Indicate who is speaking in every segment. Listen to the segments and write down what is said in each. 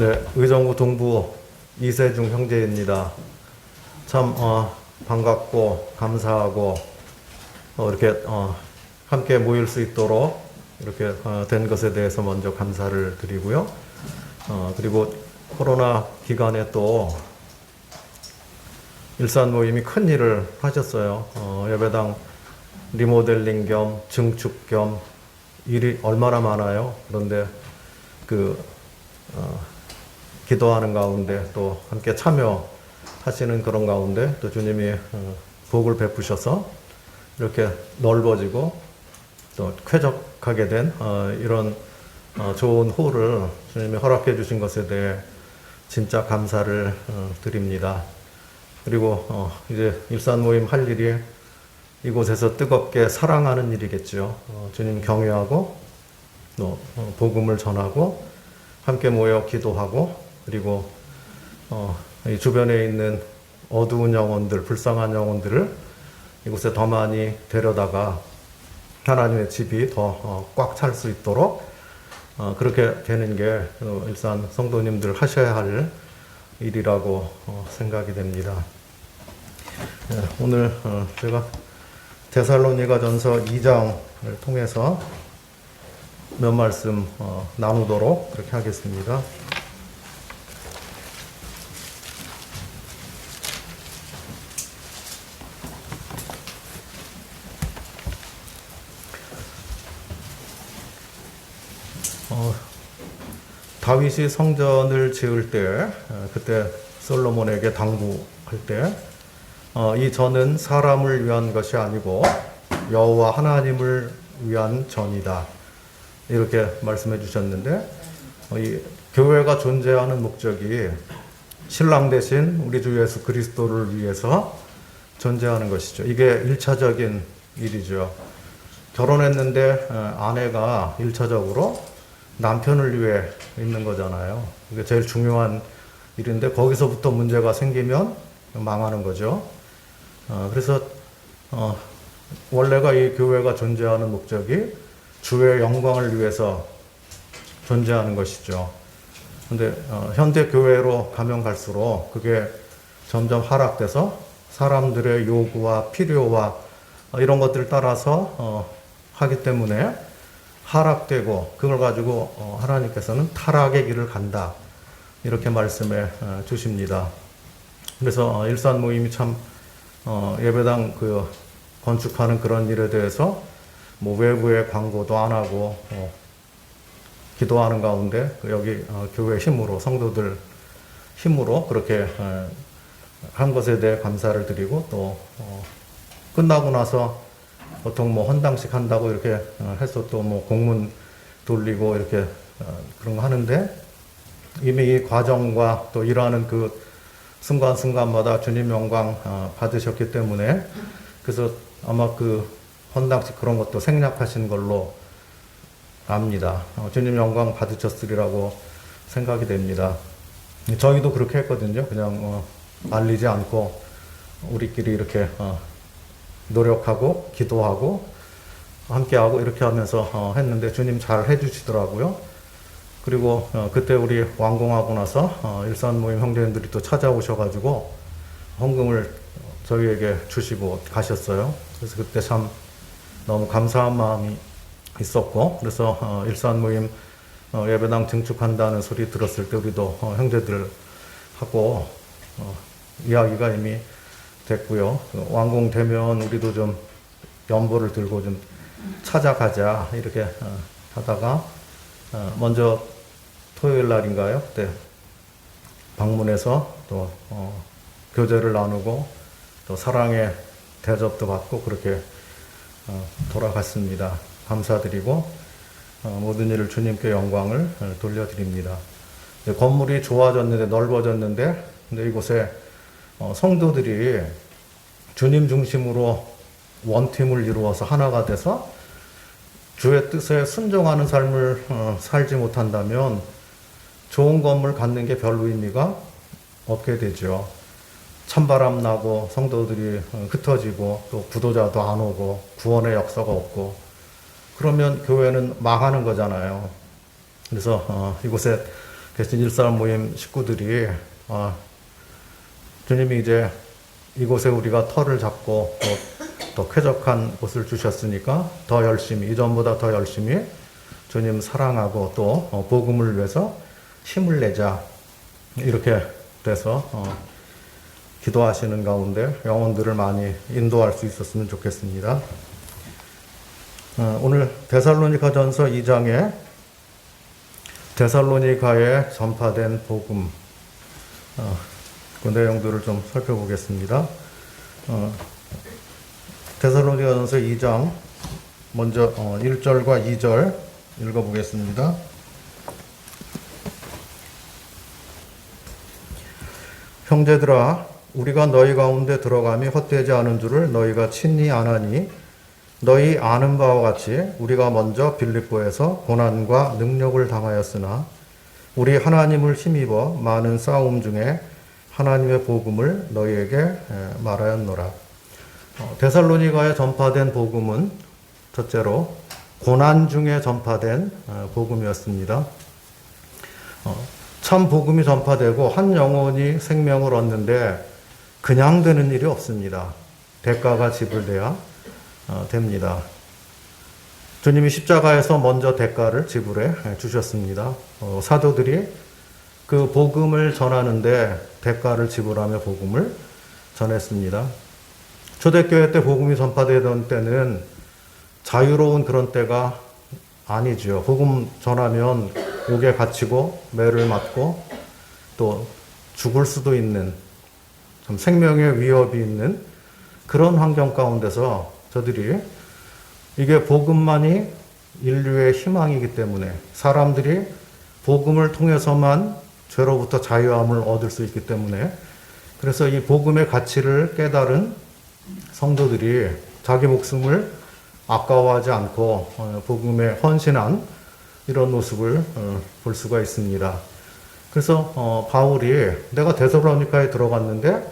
Speaker 1: 네, 의정부 동부 이세중 형제입니다. 참 반갑고 감사하고 이렇게 함께 모일 수 있도록 이렇게 된 것에 대해서 먼저 감사를 드리고요. 그리고 코로나 기간에 또 일산 모임이 큰 일을 하셨어요. 예배당 리모델링 겸 증축 겸 일이 얼마나 많아요. 그런데 기도하는 가운데 또 함께 참여하시는 그런 가운데 또 주님이 복을 베푸셔서 이렇게 넓어지고 또 쾌적하게 된 이런 좋은 홀을 주님이 허락해 주신 것에 대해 진짜 감사를 드립니다. 그리고 이제 일산 모임 할 일이 이곳에서 뜨겁게 사랑하는 일이겠죠. 주님 경외하고 또 복음을 전하고 함께 모여 기도하고 그리고 이 주변에 있는 어두운 영혼들, 불쌍한 영혼들을 이곳에 더 많이 데려다가 하나님의 집이 더 꽉 찰 수 있도록 그렇게 되는 게 일산 성도님들 하셔야 할 일이라고 생각이 됩니다. 오늘 제가 데살로니가전서 2장을 통해서 몇 말씀 나누도록 그렇게 하겠습니다. 다윗이 성전을 지을 때 그때 솔로몬에게 당부할 때 이 전은 사람을 위한 것이 아니고 여호와 하나님을 위한 전이다. 이렇게 말씀해 주셨는데 이 교회가 존재하는 목적이 신랑 대신 우리 주 예수 그리스도를 위해서 존재하는 것이죠. 이게 1차적인 일이죠. 결혼했는데 아내가 1차적으로 남편을 위해 있는 거잖아요. 이게 제일 중요한 일인데 거기서부터 문제가 생기면 망하는 거죠. 그래서 원래가 이 교회가 존재하는 목적이 주의 영광을 위해서 존재하는 것이죠. 근데 현대 교회로 가면 갈수록 그게 점점 하락돼서 사람들의 요구와 필요와 이런 것들을 따라서 하기 때문에 하락되고 그걸 가지고 하나님께서는 타락의 길을 간다. 이렇게 말씀해 주십니다. 그래서 일산 모임이 참 예배당 건축하는 그런 일에 대해서 뭐 외부에 광고도 안 하고 기도하는 가운데 여기 교회 힘으로 성도들 힘으로 그렇게 한 것에 대해 감사를 드리고 또 끝나고 나서 보통 뭐 헌당식 한다고 이렇게 해서 또 뭐 공문 돌리고 이렇게 그런 거 하는데 이미 이 과정과 또 일하는 그 순간순간마다 주님 영광 받으셨기 때문에 그래서 아마 그 헌당식 그런 것도 생략하신 걸로 압니다. 주님 영광 받으셨으리라고 생각이 됩니다. 저희도 그렇게 했거든요. 그냥 알리지 않고 우리끼리 이렇게 노력하고 기도하고 함께하고 이렇게 하면서 했는데 주님 잘 해주시더라고요. 그리고 그때 우리 완공하고 나서 일산 모임 형제님들이 또 찾아오셔가지고 헌금을 저희에게 주시고 가셨어요. 그래서 그때 참 너무 감사한 마음이 있었고 그래서 일산 모임 예배당 증축한다는 소리 들었을 때 우리도 형제들하고 이야기가 이미 됐고요. 완공되면 우리도 좀 연보를 들고 좀 찾아가자 이렇게 하다가 먼저 토요일 날인가요? 그때 방문해서 또 교제를 나누고 또 사랑의 대접도 받고 그렇게 돌아갔습니다. 감사드리고 모든 일을 주님께 영광을 돌려드립니다. 건물이 좋아졌는데 넓어졌는데 근데 이곳에 성도들이 주님 중심으로 원팀을 이루어서 하나가 돼서 주의 뜻에 순종하는 삶을 살지 못한다면 좋은 건물 갖는 게 별로 의미가 없게 되죠. 찬바람 나고 성도들이 흩어지고 또 구도자도 안 오고 구원의 역사가 없고 그러면 교회는 망하는 거잖아요. 그래서 이곳에 계신 일사람 모임 식구들이 주님이 이제 이곳에 우리가 터를 잡고 또 쾌적한 곳을 주셨으니까 더 열심히, 이전보다 더 열심히 주님 사랑하고 또 복음을 위해서 힘을 내자, 이렇게 돼서 기도하시는 가운데 영혼들을 많이 인도할 수 있었으면 좋겠습니다. 오늘 데살로니가전서 2장에 데살로니가에 전파된 복음, 그 내용들을 좀 살펴보겠습니다. 데살로니가전서 2장 먼저 1절과 2절 읽어보겠습니다. 형제들아, 우리가 너희 가운데 들어감이 헛되지 않은 줄을 너희가 친히 아나니 너희 아는 바와 같이 우리가 먼저 빌립보에서 고난과 능력을 당하였으나 우리 하나님을 힘입어 많은 싸움 중에 하나님의 복음을 너희에게 말하였노라. 데살로니가에 전파된 복음은 첫째로 고난 중에 전파된 복음이었습니다. 참 복음이 전파되고 한 영혼이 생명을 얻는데 그냥 되는 일이 없습니다. 대가가 지불돼야 됩니다. 주님이 십자가에서 먼저 대가를 지불해 주셨습니다. 사도들이 그 복음을 전하는데 대가를 지불하며 복음을 전했습니다. 초대교회 때 복음이 전파되던 때는 자유로운 그런 때가 아니죠. 복음 전하면 옥에 갇히고 매를 맞고 또 죽을 수도 있는, 좀 생명의 위협이 있는 그런 환경 가운데서 저들이 이게 복음만이 인류의 희망이기 때문에, 사람들이 복음을 통해서만 죄로부터 자유함을 얻을 수 있기 때문에, 그래서 이 복음의 가치를 깨달은 성도들이 자기 목숨을 아까워하지 않고 복음에 헌신한 이런 모습을 볼 수가 있습니다. 그래서 바울이 내가 데살로니가에 들어갔는데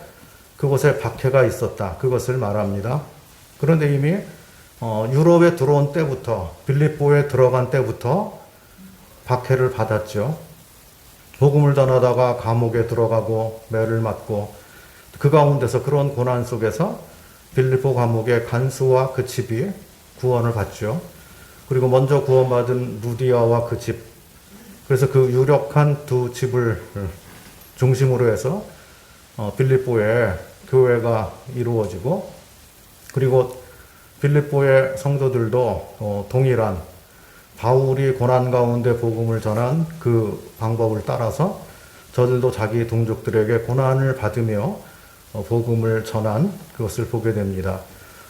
Speaker 1: 그곳에 박해가 있었다, 그것을 말합니다. 그런데 이미 유럽에 들어온 때부터, 빌립보에 들어간 때부터 박해를 받았죠. 복음을 전하다가 감옥에 들어가고 매를 맞고, 그 가운데서 그런 고난 속에서 빌립보 감옥의 간수와 그 집이 구원을 받죠. 그리고 먼저 구원받은 루디아와 그 집, 그래서 그 유력한 두 집을 중심으로 해서 빌립보에 교회가 이루어지고, 그리고 빌립보의 성도들도 동일한 바울이 고난 가운데 복음을 전한 그 방법을 따라서 저들도 자기 동족들에게 고난을 받으며 복음을 전한 그것을 보게 됩니다.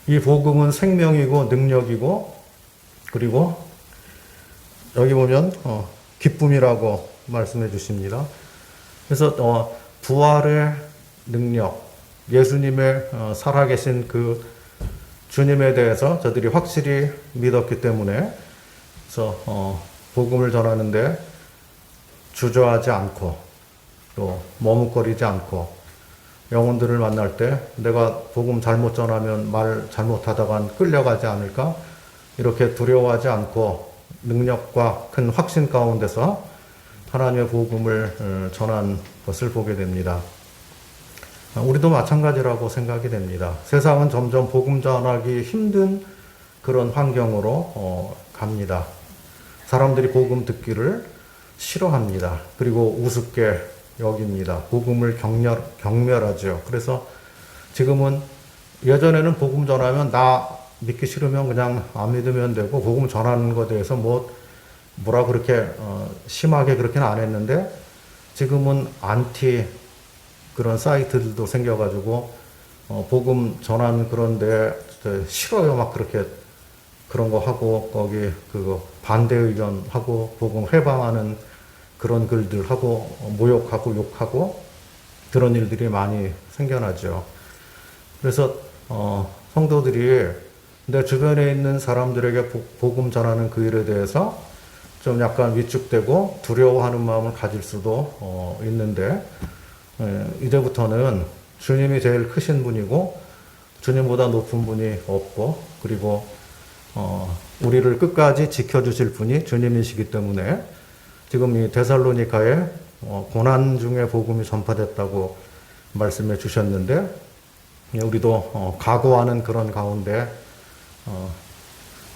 Speaker 1: 이 복음은 생명이고 능력이고, 그리고 여기 보면 기쁨이라고 말씀해 주십니다. 그래서 부활의 능력, 예수님의 살아계신 그 주님에 대해서 저들이 확실히 믿었기 때문에, 그래서 복음을 전하는데 주저하지 않고 또 머뭇거리지 않고, 영혼들을 만날 때 내가 복음 잘못 전하면 말 잘못하다간 끌려가지 않을까, 이렇게 두려워하지 않고 능력과 큰 확신 가운데서 하나님의 복음을 전한 것을 보게 됩니다. 우리도 마찬가지라고 생각이 됩니다. 세상은 점점 복음 전하기 힘든 그런 환경으로 갑니다. 사람들이 복음 듣기를 싫어합니다. 그리고 우습게 여깁니다. 복음을 경멸하죠. 그래서 지금은, 예전에는 복음 전하면 나 믿기 싫으면 그냥 안 믿으면 되고, 복음 전하는 것에 대해서 뭐라 그렇게 심하게 그렇게는 안 했는데, 지금은 안티 그런 사이트들도 생겨가지고 복음 전하는 그런데 싫어요, 막 그렇게 그런 거 하고, 거기 그거 반대 의견 하고, 복음 회방하는 그런 글들 하고, 모욕하고 욕하고, 그런 일들이 많이 생겨나죠. 그래서 성도들이 내 주변에 있는 사람들에게 복음 전하는 그 일에 대해서 좀 약간 위축되고 두려워하는 마음을 가질 수도 있는데, 이제부터는 주님이 제일 크신 분이고 주님보다 높은 분이 없고, 그리고 우리를 끝까지 지켜주실 분이 주님이시기 때문에 지금 이 데살로니가에 고난 중에 복음이 전파됐다고 말씀해 주셨는데, 우리도 각오하는 그런 가운데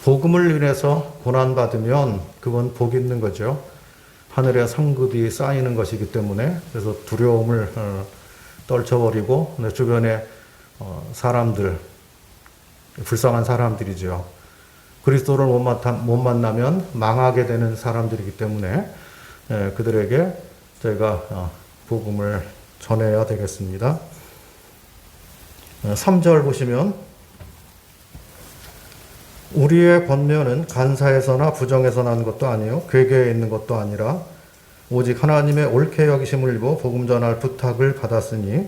Speaker 1: 복음을 인해서 고난받으면 그건 복 있는 거죠. 하늘의 상급이 쌓이는 것이기 때문에. 그래서 두려움을 떨쳐버리고 내 주변에 사람들, 불쌍한 사람들이죠. 그리스도를 못 만나면 망하게 되는 사람들이기 때문에 그들에게 저희가 복음을 전해야 되겠습니다. 3절 보시면 우리의 권면은 간사에서나 부정에서 난 것도 아니요 괴계에 있는 것도 아니라 오직 하나님의 옳게 여기심을 입어 복음 전할 부탁을 받았으니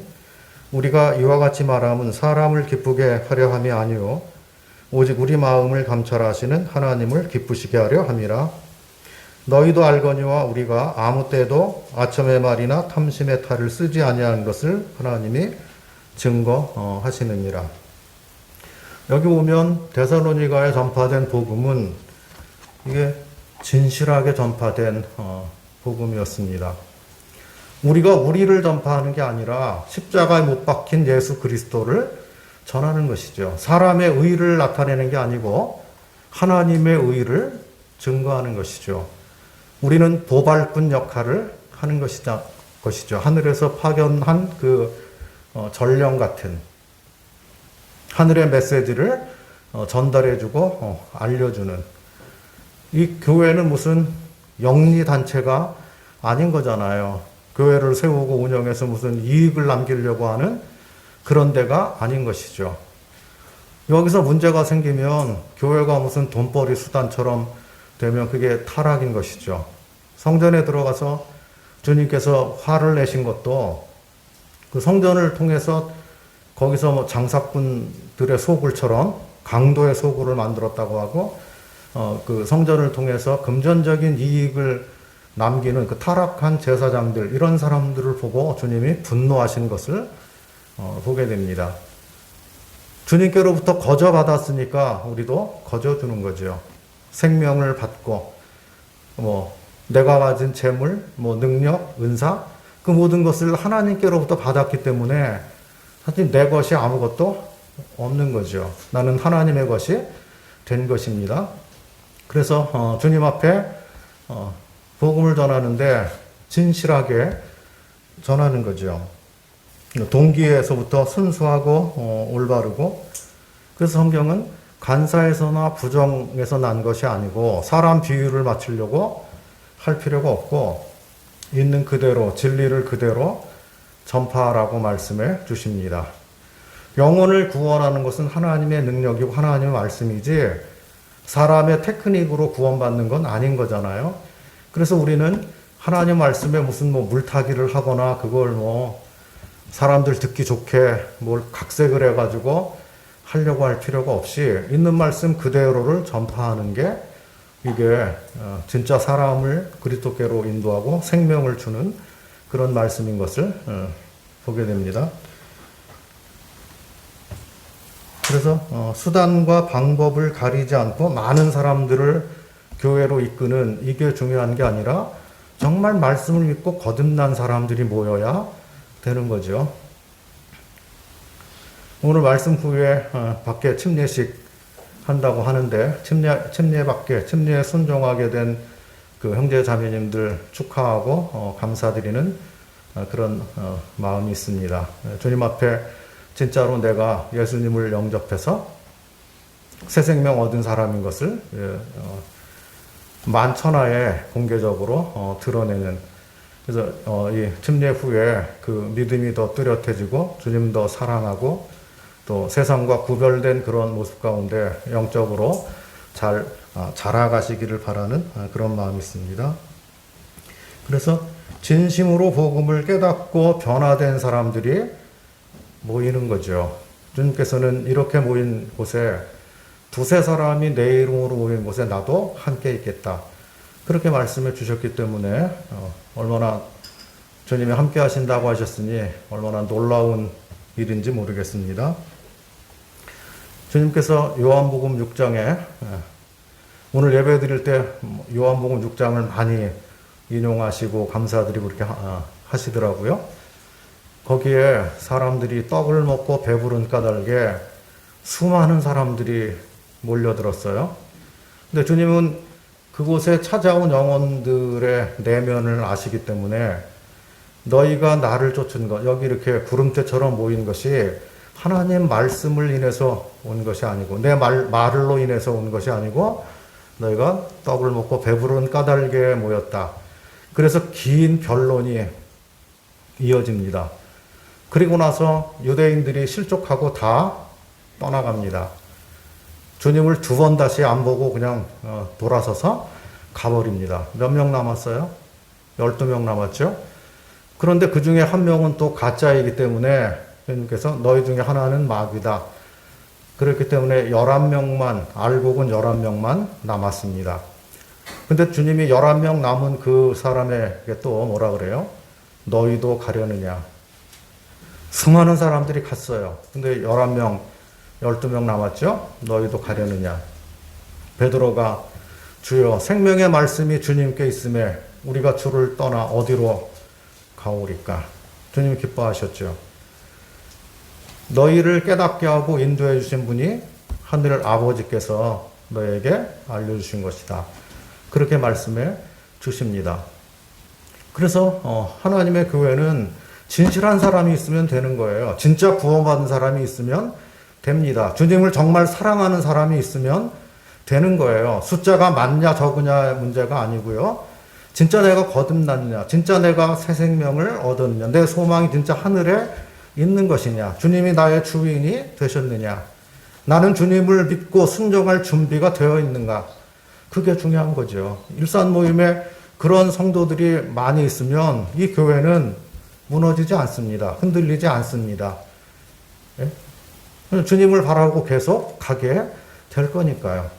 Speaker 1: 우리가 이와 같이 말함은 사람을 기쁘게 하려 함이 아니요 오직 우리 마음을 감찰하시는 하나님을 기쁘시게 하려 함이라. 너희도 알거니와 우리가 아무 때도 아첨의 말이나 탐심의 탈을 쓰지 아니하는 것을 하나님이 증거하시느니라. 여기 보면 데살로니가에 전파된 복음은 이게 진실하게 전파된 복음이었습니다. 우리가 우리를 전파하는 게 아니라 십자가에 못 박힌 예수 그리스도를 전하는 것이죠. 사람의 의를 나타내는 게 아니고 하나님의 의를 증거하는 것이죠. 우리는 도발꾼 역할을 하는 것이죠. 하늘에서 파견한 그 전령 같은 하늘의 메시지를 전달해주고 알려주는, 이 교회는 무슨 영리단체가 아닌 거잖아요. 교회를 세우고 운영해서 무슨 이익을 남기려고 하는 그런 데가 아닌 것이죠. 여기서 문제가 생기면 교회가 무슨 돈벌이 수단처럼 되면 그게 타락인 것이죠. 성전에 들어가서 주님께서 화를 내신 것도 그 성전을 통해서 거기서 뭐 장사꾼들의 소굴처럼 강도의 소굴을 만들었다고 하고 그 성전을 통해서 금전적인 이익을 남기는 그 타락한 제사장들, 이런 사람들을 보고 주님이 분노하신 것을 보게 됩니다. 주님께로부터 거저 받았으니까 우리도 거저 주는 거죠. 생명을 받고 내가 가진 재물, 능력, 은사, 그 모든 것을 하나님께로부터 받았기 때문에 사실 내 것이 아무것도 없는 거죠. 나는 하나님의 것이 된 것입니다. 그래서 주님 앞에 복음을 전하는데 진실하게 전하는 거죠. 동기에서부터 순수하고 올바르고, 그래서 성경은 간사에서나 부정에서 난 것이 아니고 사람 비유를 맞추려고 할 필요가 없고 있는 그대로 진리를 그대로 전파하라고 말씀해 주십니다. 영혼을 구원하는 것은 하나님의 능력이고 하나님의 말씀이지 사람의 테크닉으로 구원받는 건 아닌 거잖아요. 그래서 우리는 하나님 말씀에 무슨 물타기를 하거나 그걸 사람들 듣기 좋게 뭘 각색을 해가지고 하려고 할 필요가 없이 있는 말씀 그대로를 전파하는 게 이게 진짜 사람을 그리스도께로 인도하고 생명을 주는 그런 말씀인 것을 보게 됩니다. 그래서 수단과 방법을 가리지 않고 많은 사람들을 교회로 이끄는, 이게 중요한 게 아니라 정말 말씀을 믿고 거듭난 사람들이 모여야 되는 거죠. 오늘 말씀 후에 밖에 침례식 한다고 하는데 침례에 순종하게 된 그 형제 자매님들 축하하고 감사드리는 그런 마음이 있습니다. 주님 앞에 진짜로 내가 예수님을 영접해서 새 생명 얻은 사람인 것을 만천하에 공개적으로 드러내는, 그래서 이 침례 후에 그 믿음이 더 뚜렷해지고 주님 더 사랑하고 또 세상과 구별된 그런 모습 가운데 영적으로 잘 자라가시기를 바라는 그런 마음이 있습니다. 그래서 진심으로 복음을 깨닫고 변화된 사람들이 모이는 거죠. 주님께서는 이렇게 모인 곳에 두세 사람이 내 이름으로 모인 곳에 나도 함께 있겠다, 그렇게 말씀해 주셨기 때문에 얼마나 주님이 함께 하신다고 하셨으니 얼마나 놀라운 일인지 모르겠습니다. 주님께서 요한복음 6장에 오늘 예배 드릴 때 요한복음 6장을 많이 인용하시고 감사드리고 그렇게 하시더라고요. 거기에 사람들이 떡을 먹고 배부른 까닭에 수많은 사람들이 몰려들었어요. 근데 주님은 그곳에 찾아온 영혼들의 내면을 아시기 때문에 너희가 나를 쫓은 것, 여기 이렇게 구름대처럼 모인 것이 하나님 말씀을 인해서 온 것이 아니고 내 말로 인해서 온 것이 아니고 너희가 떡을 먹고 배부른 까닭에 모였다. 그래서 긴 변론이 이어집니다. 그리고 나서 유대인들이 실족하고 다 떠나갑니다. 주님을 두 번 다시 안 보고 그냥 돌아서서 가버립니다. 몇 명 남았어요? 12명 남았죠? 그런데 그 중에 한 명은 또 가짜이기 때문에 주님께서 너희 중에 하나는 마귀다. 그렇기 때문에 11명만, 알곡은 11명만 남았습니다. 근데 주님이 11명 남은 그 사람에게 또 뭐라 그래요? 너희도 가려느냐? 수많은 사람들이 갔어요. 근데 11명, 12명 남았죠? 너희도 가려느냐? 베드로가 주여 생명의 말씀이 주님께 있음에 우리가 주를 떠나 어디로 가오리까? 주님 기뻐하셨죠. 너희를 깨닫게 하고 인도해 주신 분이 하늘 아버지께서 너에게 알려주신 것이다. 그렇게 말씀해 주십니다. 그래서 하나님의 교회는 진실한 사람이 있으면 되는 거예요. 진짜 구원받은 사람이 있으면 됩니다. 주님을 정말 사랑하는 사람이 있으면 되는 거예요. 숫자가 많냐 적으냐의 문제가 아니고요. 진짜 내가 거듭났냐, 진짜 내가 새 생명을 얻었느냐, 내 소망이 진짜 하늘에 있는 것이냐, 주님이 나의 주인이 되셨느냐, 나는 주님을 믿고 순종할 준비가 되어 있는가, 그게 중요한 거죠. 일산 모임에 그런 성도들이 많이 있으면 이 교회는 무너지지 않습니다. 흔들리지 않습니다. 예? 주님을 바라고 계속 가게 될 거니까요.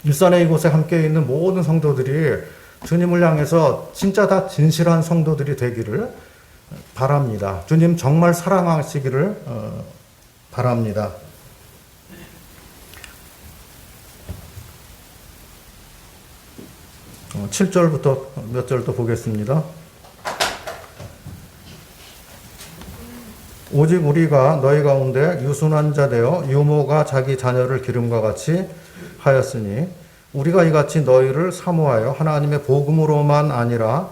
Speaker 1: 일산의 이곳에 함께 있는 모든 성도들이 주님을 향해서 진짜 다 진실한 성도들이 되기를 바랍니다. 주님 정말 사랑하시기를 바랍니다. 어, 7절부터 몇 절 또 보겠습니다. 오직 우리가 너희 가운데 유순한 자 되어 유모가 자기 자녀를 기름과 같이 하였으니 우리가 이같이 너희를 사모하여 하나님의 복음으로만 아니라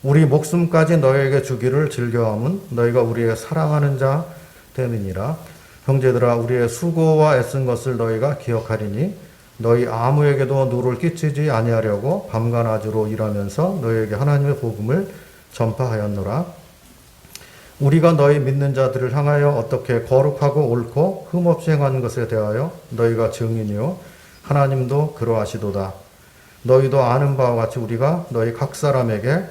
Speaker 1: 우리 목숨까지 너희에게 주기를 즐겨함은 너희가 우리의 사랑하는 자 됨이니라. 형제들아 우리의 수고와 애쓴 것을 너희가 기억하리니 너희 아무에게도 누를 끼치지 아니하려고 밤과 낮으로 일하면서 너희에게 하나님의 복음을 전파하였노라. 우리가 너희 믿는 자들을 향하여 어떻게 거룩하고 옳고 흠없이 행하는 것에 대하여 너희가 증인이요 하나님도 그러하시도다. 너희도 아는 바와 같이 우리가 너희 각 사람에게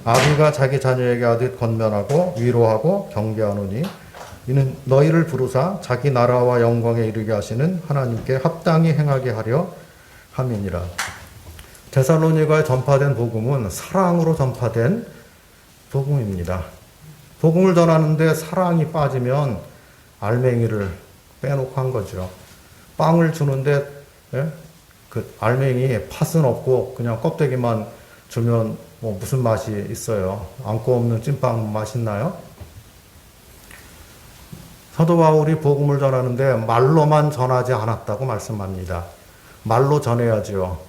Speaker 1: 아비가 자기 자녀에게 하듯 권면하고 위로하고 경계하노니 이는 너희를 부르사 자기 나라와 영광에 이르게 하시는 하나님께 합당히 행하게 하려 함이니라. 데살로니가에 전파된 복음은 사랑으로 전파된 복음입니다. 복음을 전하는데 사랑이 빠지면 알맹이를 빼놓고 한 거죠. 빵을 주는데 그 알맹이 팥은 없고 그냥 껍데기만 주면 뭐 무슨 맛이 있어요? 안고 없는 찐빵 맛있나요? 사도 바울이 복음을 전하는데 말로만 전하지 않았다고 말씀합니다. 말로 전해야죠.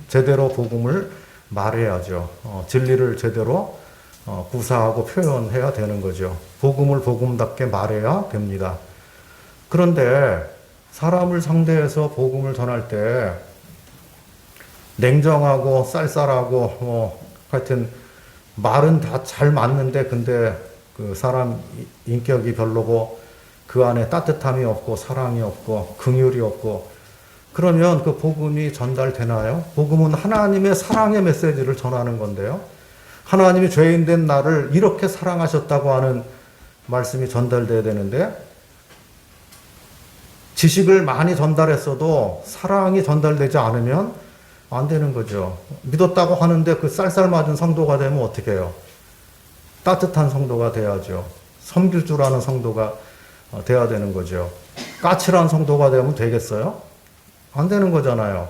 Speaker 1: 제대로 복음을 말해야죠. 진리를 제대로 구사하고 표현해야 되는 거죠. 복음을 복음답게 말해야 됩니다. 그런데 사람을 상대해서 복음을 전할 때 냉정하고 쌀쌀하고 하여튼 말은 다 잘 맞는데 근데 그 사람 인격이 별로고 그 안에 따뜻함이 없고 사랑이 없고 긍휼이 없고 그러면 그 복음이 전달되나요? 복음은 하나님의 사랑의 메시지를 전하는 건데요. 하나님이 죄인된 나를 이렇게 사랑하셨다고 하는 말씀이 전달돼야 되는데 지식을 많이 전달했어도 사랑이 전달되지 않으면 안 되는 거죠. 믿었다고 하는데 그 쌀쌀 맞은 성도가 되면 어떻게 해요? 따뜻한 성도가 돼야죠. 섬길 줄 아는 성도가 돼야 되는 거죠. 까칠한 성도가 되면 되겠어요? 안 되는 거잖아요.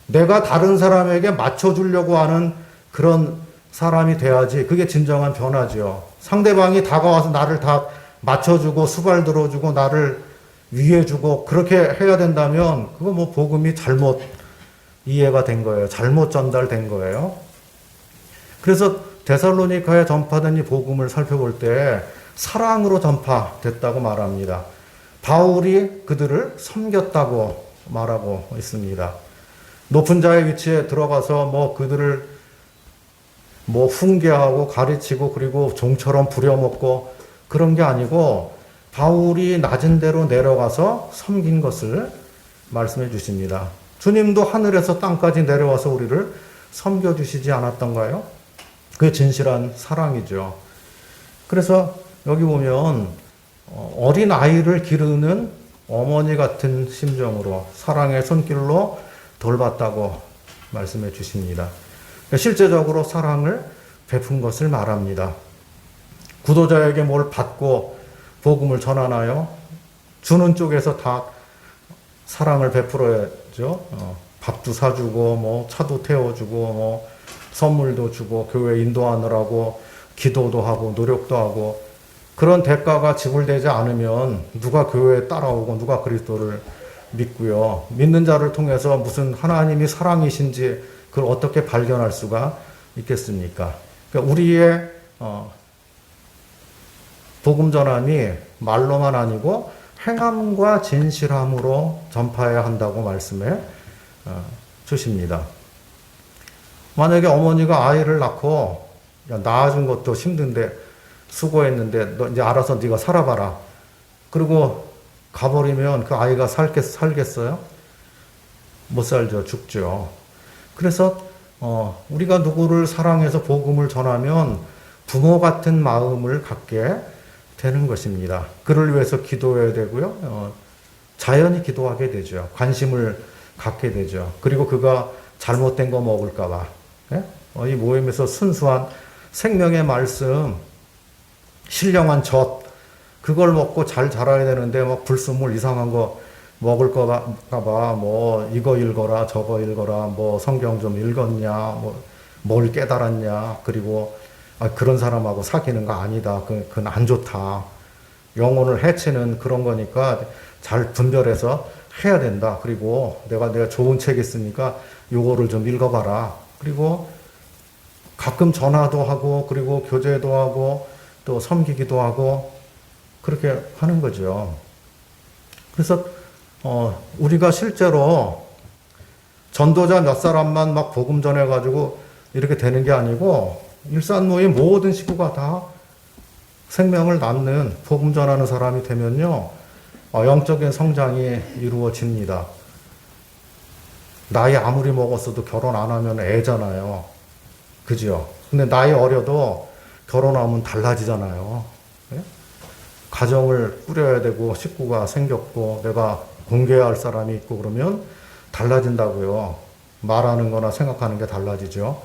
Speaker 1: 내가 다른 사람에게 맞춰주려고 하는 그런 사람이 돼야지 그게 진정한 변화죠. 상대방이 다가와서 나를 다 맞춰주고 수발 들어주고 나를 위해주고 그렇게 해야 된다면 그거 뭐 복음이 잘못 이해가 된 거예요. 잘못 전달된 거예요. 그래서 데살로니카에 전파된 이 복음을 살펴볼 때 사랑으로 전파됐다고 말합니다. 바울이 그들을 섬겼다고 말하고 있습니다. 높은 자의 위치에 들어가서 뭐 그들을 뭐 훈계하고 가르치고 그리고 종처럼 부려먹고 그런 게 아니고 바울이 낮은 데로 내려가서 섬긴 것을 말씀해 주십니다. 주님도 하늘에서 땅까지 내려와서 우리를 섬겨주시지 않았던가요? 그게 진실한 사랑이죠. 그래서 여기 보면 어린 아이를 기르는 어머니 같은 심정으로 사랑의 손길로 돌봤다고 말씀해 주십니다. 실제적으로 사랑을 베푼 것을 말합니다. 구도자에게 뭘 받고 복음을 전하나요? 주는 쪽에서 다 사랑을 베풀어야죠. 밥도 사주고 뭐 차도 태워주고 뭐 선물도 주고 교회 인도하느라고 기도도 하고 노력도 하고 그런 대가가 지불되지 않으면 누가 교회에 따라오고 누가 그리스도를 믿고요. 믿는 자를 통해서 무슨 하나님이 사랑이신지 그걸 어떻게 발견할 수가 있겠습니까? 그러니까 우리의 복음 전함이 말로만 아니고 행함과 진실함으로 전파해야 한다고 말씀해 주십니다. 만약에 어머니가 아이를 낳고 낳아준 것도 힘든데 수고했는데 너 이제 알아서 네가 살아봐라. 그리고 가버리면 그 아이가 살겠어요? 못 살죠. 죽죠. 그래서 우리가 누구를 사랑해서 복음을 전하면 부모 같은 마음을 갖게 되는 것입니다. 그를 위해서 기도해야 되고요. 자연히 기도하게 되죠. 관심을 갖게 되죠. 그리고 그가 잘못된 거 먹을까 봐. 예? 이 모임에서 순수한 생명의 말씀, 신령한 젖, 그걸 먹고 잘 자라야 되는데 막 불순물 이상한 거 먹을까 봐 뭐 이거 읽어라 저거 읽어라 뭐 성경 좀 읽었냐 뭐 뭘 깨달았냐 그리고 그런 사람하고 사귀는 거 아니다. 그건 안 좋다. 영혼을 해치는 그런 거니까 잘 분별해서 해야 된다. 그리고 내가 좋은 책 있으니까 요거를 좀 읽어봐라. 그리고 가끔 전화도 하고 그리고 교제도 하고 또 섬기기도 하고 그렇게 하는 거죠. 그래서 우리가 실제로 전도자 몇 사람만 막 복음 전해가지고 이렇게 되는 게 아니고 일산모임 모든 식구가 다 생명을 낳는 복음 전하는 사람이 되면요 영적인 성장이 이루어집니다. 나이 아무리 먹었어도 결혼 안 하면 애잖아요. 그죠? 근데 나이 어려도 결혼하면 달라지잖아요. 예? 가정을 꾸려야 되고 식구가 생겼고 내가 공개해야 할 사람이 있고 그러면 달라진다고요. 말하는 거나 생각하는 게 달라지죠.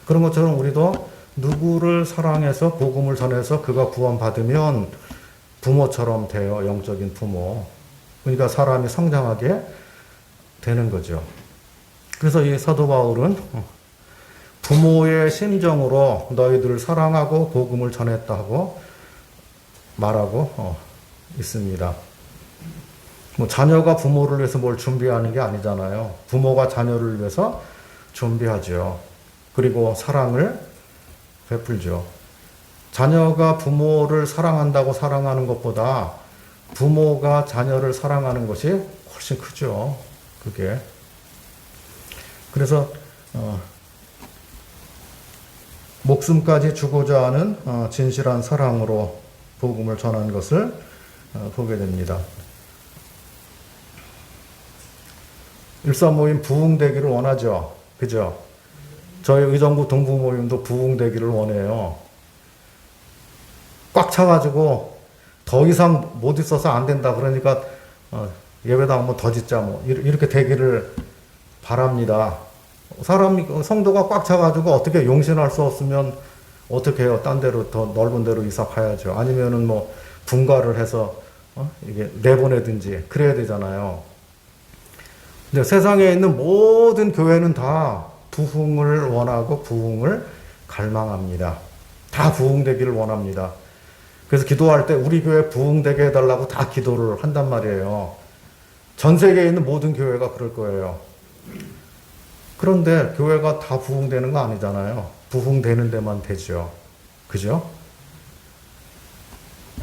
Speaker 1: 그런 것처럼 우리도 누구를 사랑해서 복음을 전해서 그가 구원받으면 부모처럼 돼요. 영적인 부모. 그러니까 사람이 성장하게 되는 거죠. 그래서 이 사도 바울은 부모의 심정으로 너희들을 사랑하고 복음을 전했다고 말하고 있습니다. 뭐 자녀가 부모를 위해서 뭘 준비하는 게 아니잖아요. 부모가 자녀를 위해서 준비하죠. 그리고 사랑을 베풀죠. 자녀가 부모를 사랑한다고 사랑하는 것보다 부모가 자녀를 사랑하는 것이 훨씬 크죠. 그게. 그래서 목숨까지 주고자 하는 진실한 사랑으로 복음을 전한 것을 보게 됩니다. 일사모임 부흥되기를 원하죠. 그죠? 저희 의정부 동부모임도 부흥되기를 원해요. 꽉 차가지고 더 이상 못 있어서 안 된다. 그러니까 예배당 한번 더 짓자. 뭐 이렇게 되기를 바랍니다. 성도가 꽉 차가지고 어떻게 용신할 수 없으면 어떻게 해요? 딴 데로 더 넓은 데로 이사 가야죠. 아니면은 뭐 분가를 해서 이게 내보내든지 그래야 되잖아요. 근데 세상에 있는 모든 교회는 다 부흥을 원하고 부흥을 갈망합니다. 다 부흥되기를 원합니다. 그래서 기도할 때 우리 교회 부흥되게 해달라고 다 기도를 한단 말이에요. 전 세계에 있는 모든 교회가 그럴 거예요. 그런데 교회가 다 부흥되는 거 아니잖아요. 부흥되는 데만 되죠. 그죠?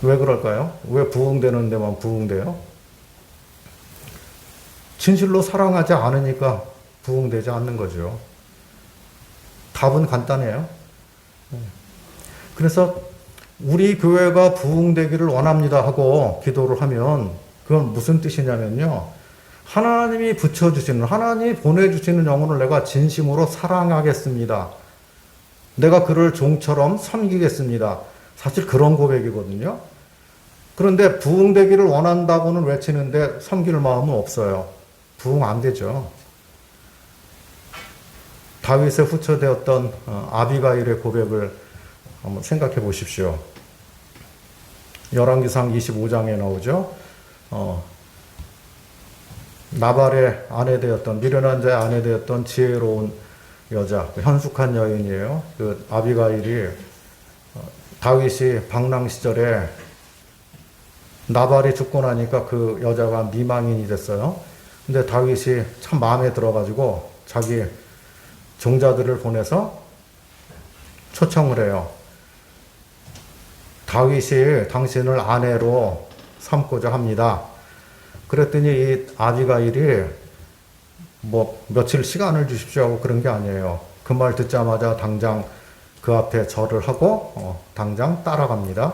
Speaker 1: 왜 그럴까요? 왜 부흥되는 데만 부흥돼요? 진실로 사랑하지 않으니까 부흥되지 않는 거죠. 답은 간단해요. 그래서 우리 교회가 부흥되기를 원합니다 하고 기도를 하면 그건 무슨 뜻이냐면요. 하나님이 붙여주시는, 하나님이 보내주시는 영혼을 내가 진심으로 사랑하겠습니다. 내가 그를 종처럼 섬기겠습니다. 사실 그런 고백이거든요. 그런데 부흥되기를 원한다고는 외치는데 섬길 마음은 없어요. 부흥 안 되죠. 다윗에 후처되었던 아비가일의 고백을 한번 생각해 보십시오. 열왕기상 25장에 나오죠. 나발의 아내 되었던, 미련한 자의 아내 되었던 지혜로운 여자, 현숙한 여인이에요. 그 아비가일이 다윗이 방랑 시절에 나발이 죽고 나니까 그 여자가 미망인이 됐어요. 근데 다윗이 참 마음에 들어가지고 자기 종자들을 보내서 초청을 해요. 다윗이 당신을 아내로 삼고자 합니다. 그랬더니 이 아비가일이 뭐 며칠 시간을 주십시오 하고 그런 게 아니에요. 그 말 듣자마자 당장 그 앞에 절을 하고 당장 따라갑니다.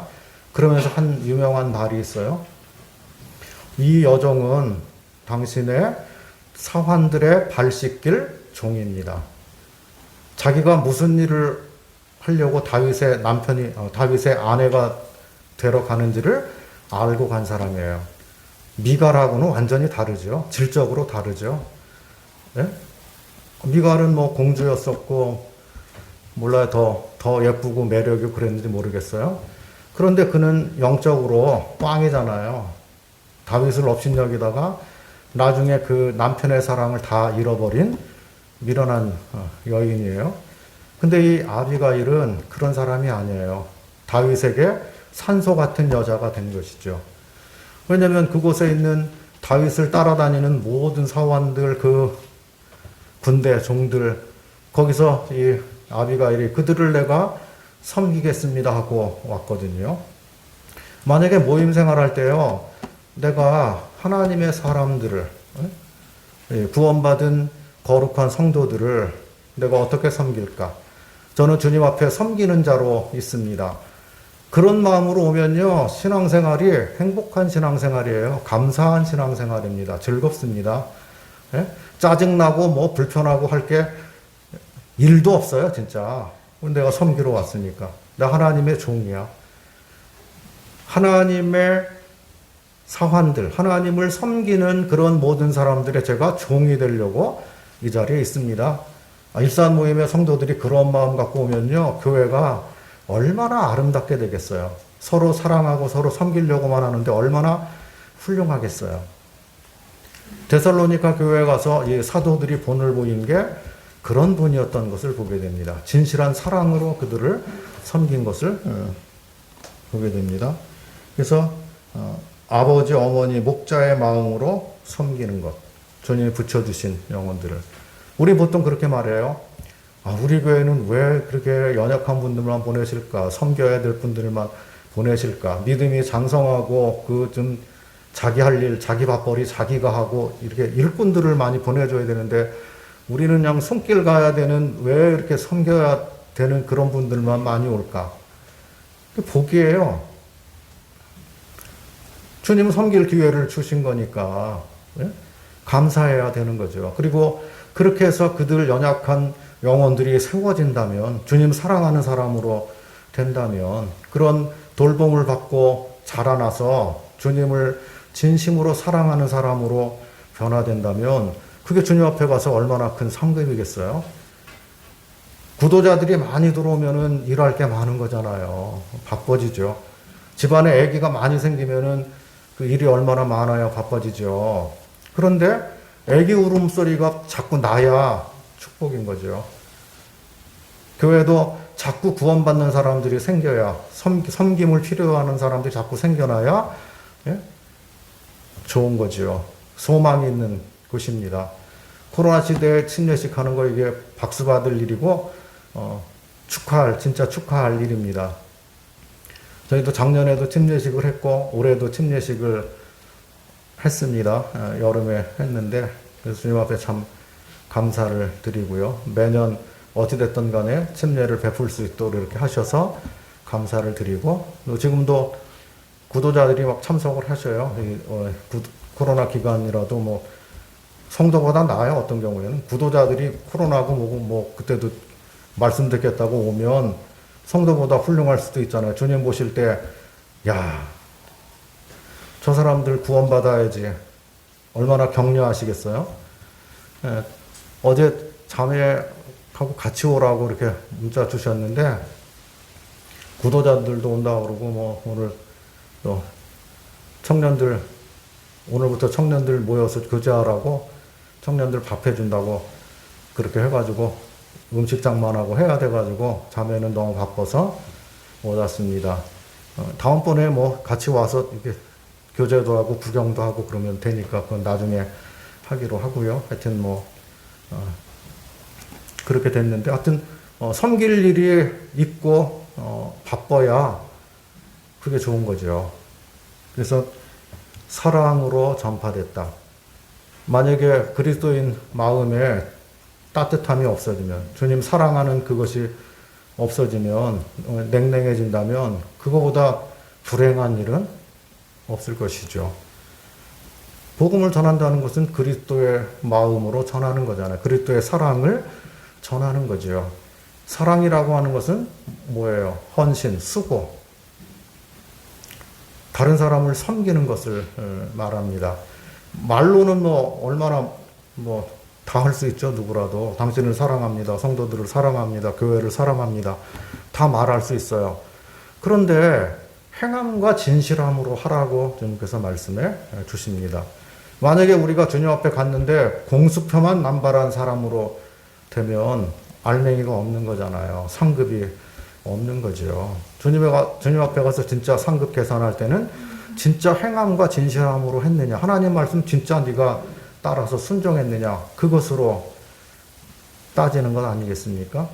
Speaker 1: 그러면서 한 유명한 말이 있어요. 이 여종은 당신의 사환들의 발 씻길 종입니다. 자기가 무슨 일을 하려고 다윗의 남편이, 다윗의 아내가 되러 가는지를 알고 간 사람이에요. 미갈하고는 완전히 다르죠. 질적으로 다르죠. 네? 미갈은 뭐 공주였었고, 몰라요. 더 예쁘고 매력이 그랬는지 모르겠어요. 그런데 그는 영적으로 꽝이잖아요. 다윗을 업신여기다가 나중에 그 남편의 사랑을 다 잃어버린 미련한 여인이에요. 근데 이 아비가일은 그런 사람이 아니에요. 다윗에게 산소 같은 여자가 된 것이죠. 왜냐하면 그곳에 있는 다윗을 따라다니는 모든 사원들, 그 군대 종들, 거기서 이 아비가일이 그들을 내가 섬기겠습니다 하고 왔거든요. 만약에 모임 생활할 때요, 내가 하나님의 사람들을, 구원받은 거룩한 성도들을 내가 어떻게 섬길까? 저는 주님 앞에 섬기는 자로 있습니다. 그런 마음으로 오면요, 신앙생활이 행복한 신앙생활이에요. 감사한 신앙생활입니다. 즐겁습니다. 짜증나고 뭐 불편하고 할 게 일도 없어요, 진짜. 내가 섬기러 왔으니까. 나 하나님의 종이야. 하나님의 사환들, 하나님을 섬기는 그런 모든 사람들의 제가 종이 되려고 이 자리에 있습니다. 일산 모임의 성도들이 그런 마음 갖고 오면요, 교회가 얼마나 아름답게 되겠어요. 서로 사랑하고 서로 섬기려고만 하는데 얼마나 훌륭하겠어요. 데살로니가 교회에 가서 이 사도들이 본을 보인 게 그런 분이었던 것을 보게 됩니다. 진실한 사랑으로 그들을 섬긴 것을 보게 됩니다. 그래서 아버지, 어머니, 목자의 마음으로 섬기는 것. 주님이 붙여주신 영혼들을. 우리 보통 그렇게 말해요. 우리 교회는 왜 그렇게 연약한 분들만 보내실까? 섬겨야 될 분들만 보내실까? 믿음이 장성하고 그 좀 자기 할 일, 자기 밥벌이 자기가 하고 이렇게 일꾼들을 많이 보내줘야 되는데 우리는 그냥 손길 가야 되는, 왜 이렇게 섬겨야 되는 그런 분들만 많이 올까? 복이에요. 주님은 섬길 기회를 주신 거니까 감사해야 되는 거죠. 그리고 그렇게 해서 그들 연약한 영혼들이 세워진다면, 주님 사랑하는 사람으로 된다면, 그런 돌봄을 받고 자라나서 주님을 진심으로 사랑하는 사람으로 변화된다면 그게 주님 앞에 가서 얼마나 큰 상급이겠어요? 구도자들이 많이 들어오면은 일할 게 많은 거잖아요. 바빠지죠. 집안에 아기가 많이 생기면은 그 일이 얼마나 많아야 바빠지죠. 그런데 아기 울음소리가 자꾸 나야 축복인 거죠. 교회도 자꾸 구원받는 사람들이 생겨야, 섬김을 필요로 하는 사람들이 자꾸 생겨나야, 예? 좋은 거지요. 소망이 있는 곳입니다. 코로나 시대에 침례식 하는 거 이게 박수 받을 일이고, 진짜 축하할 일입니다. 저희도 작년에도 침례식을 했고, 올해도 침례식을 했습니다. 여름에 했는데, 그래서 주님 앞에 참 감사를 드리고요. 매년 어찌됐든 간에 침례를 베풀 수 있도록 이렇게 하셔서 감사를 드리고, 또 지금도 구도자들이 막 참석을 하셔요. 코로나 기간이라도 뭐, 성도보다 나아요. 어떤 경우에는. 구도자들이 코로나고 뭐고 뭐, 그때도 말씀 듣겠다고 오면 성도보다 훌륭할 수도 있잖아요. 주님 보실 때, 야, 저 사람들 구원받아야지. 얼마나 격려하시겠어요? 예, 어제 자매하고 같이 오라고 이렇게 문자 주셨는데, 구도자들도 온다 그러고, 뭐, 오늘 또 청년들, 오늘부터 청년들 모여서 교제하라고 청년들 밥 해준다고 그렇게 해가지고 음식 장만하고 해야 돼가지고 자매는 너무 바빠서 못 왔습니다. 다음번에 뭐 같이 와서 이렇게 교제도 하고 구경도 하고 그러면 되니까 그건 나중에 하기로 하고요. 하여튼 뭐 그렇게 됐는데 하여튼 섬길 일이 있고 바빠야 그게 좋은 거죠. 그래서 사랑으로 전파됐다. 만약에 그리스도인 마음에 따뜻함이 없어지면, 주님 사랑하는 그것이 없어지면, 냉랭해진다면, 그거보다 불행한 일은 없을 것이죠. 복음을 전한다는 것은 그리스도의 마음으로 전하는 거잖아요. 그리스도의 사랑을 전하는 거죠. 사랑이라고 하는 것은 뭐예요? 헌신, 수고. 다른 사람을 섬기는 것을 말합니다. 말로는 뭐 얼마나 뭐 다 할 수 있죠. 누구라도 당신을 사랑합니다. 성도들을 사랑합니다. 교회를 사랑합니다. 다 말할 수 있어요. 그런데 행함과 진실함으로 하라고 주님께서 말씀해 주십니다. 만약에 우리가 주님 앞에 갔는데 공수표만 남발한 사람으로 되면 알맹이가 없는 거잖아요. 상급이 없는 거죠. 주님 앞에 가서 진짜 상급 계산할 때는 진짜 행함과 진실함으로 했느냐, 하나님 말씀 진짜 네가 따라서 순종했느냐, 그것으로 따지는 건 아니겠습니까?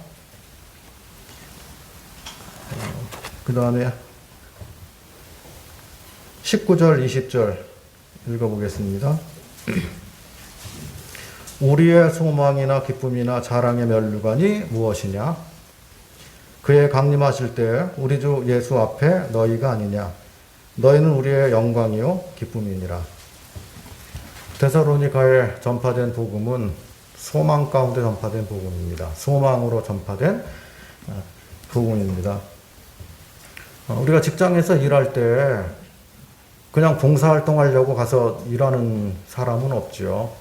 Speaker 1: 그 다음에 19절, 20절 읽어보겠습니다. 우리의 소망이나 기쁨이나 자랑의 면류관이 무엇이냐? 그의 강림하실 때 우리 주 예수 앞에 너희가 아니냐? 너희는 우리의 영광이요 기쁨이니라. 데살로니가에 전파된 복음은 소망 가운데 전파된 복음입니다. 소망으로 전파된 복음입니다. 우리가 직장에서 일할 때 그냥 봉사활동하려고 가서 일하는 사람은 없죠.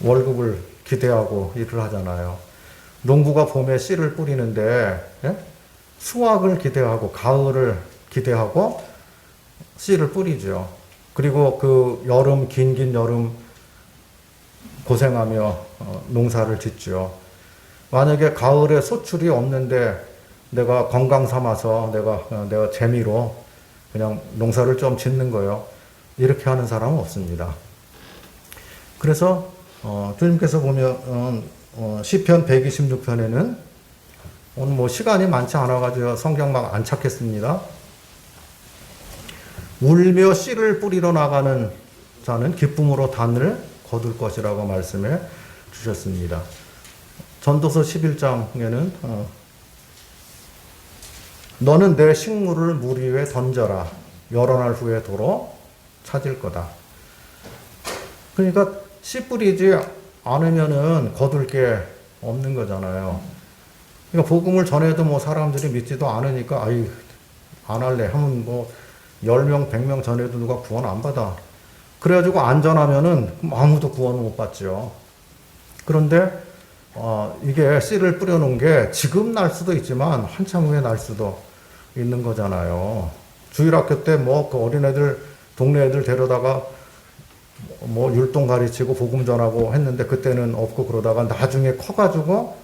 Speaker 1: 월급을 기대하고 일을 하잖아요. 농부가 봄에 씨를 뿌리는데 수확을 기대하고 가을을 기대하고 씨를 뿌리죠. 그리고 그 여름, 긴 여름 고생하며 농사를 짓죠. 만약에 가을에 소출이 없는데 내가 건강 삼아서 내가 재미로 그냥 농사를 좀 짓는 거예요. 이렇게 하는 사람은 없습니다. 그래서 주님께서 보면 시편 126편에는 오늘 뭐 시간이 많지 않아가지고 성경 막 안 찾겠습니다. 울며 씨를 뿌리러 나가는 자는 기쁨으로 단을 거둘 것이라고 말씀해 주셨습니다. 전도서 11장에는 너는 내 식물을 물 위에 던져라. 여러 날 후에 도로 찾을 거다. 그러니까 씨 뿌리지 않으면은 거둘 게 없는 거잖아요. 그러니까 복음을 전해도 뭐 사람들이 믿지도 않으니까 안 할래 하면 뭐 10명, 100명 전에도 누가 구원 안 받아. 그래가지고 안전하면은 아무도 구원을 못 받죠. 그런데 이게 씨를 뿌려놓은 게 지금 날 수도 있지만 한참 후에 날 수도 있는 거잖아요. 주일학교 때 뭐 그 어린애들, 동네 애들 데려다가 뭐 율동 가르치고 복음 전하고 했는데 그때는 없고 그러다가 나중에 커가지고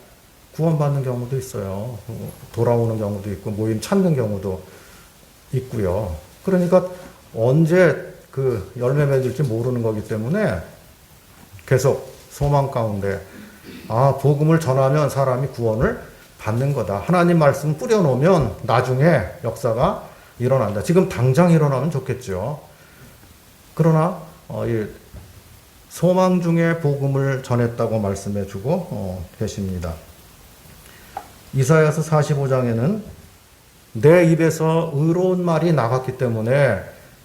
Speaker 1: 구원받는 경우도 있어요. 돌아오는 경우도 있고 모임 찾는 경우도 있고요. 그러니까 언제 그 열매 맺을지 모르는 거기 때문에 계속 소망 가운데 복음을 전하면 사람이 구원을 받는 거다. 하나님 말씀 뿌려놓으면 나중에 역사가 일어난다. 지금 당장 일어나면 좋겠죠. 그러나 이 소망 중에 복음을 전했다고 말씀해 주고 계십니다. 이사야서 45장에는 내 입에서 의로운 말이 나갔기 때문에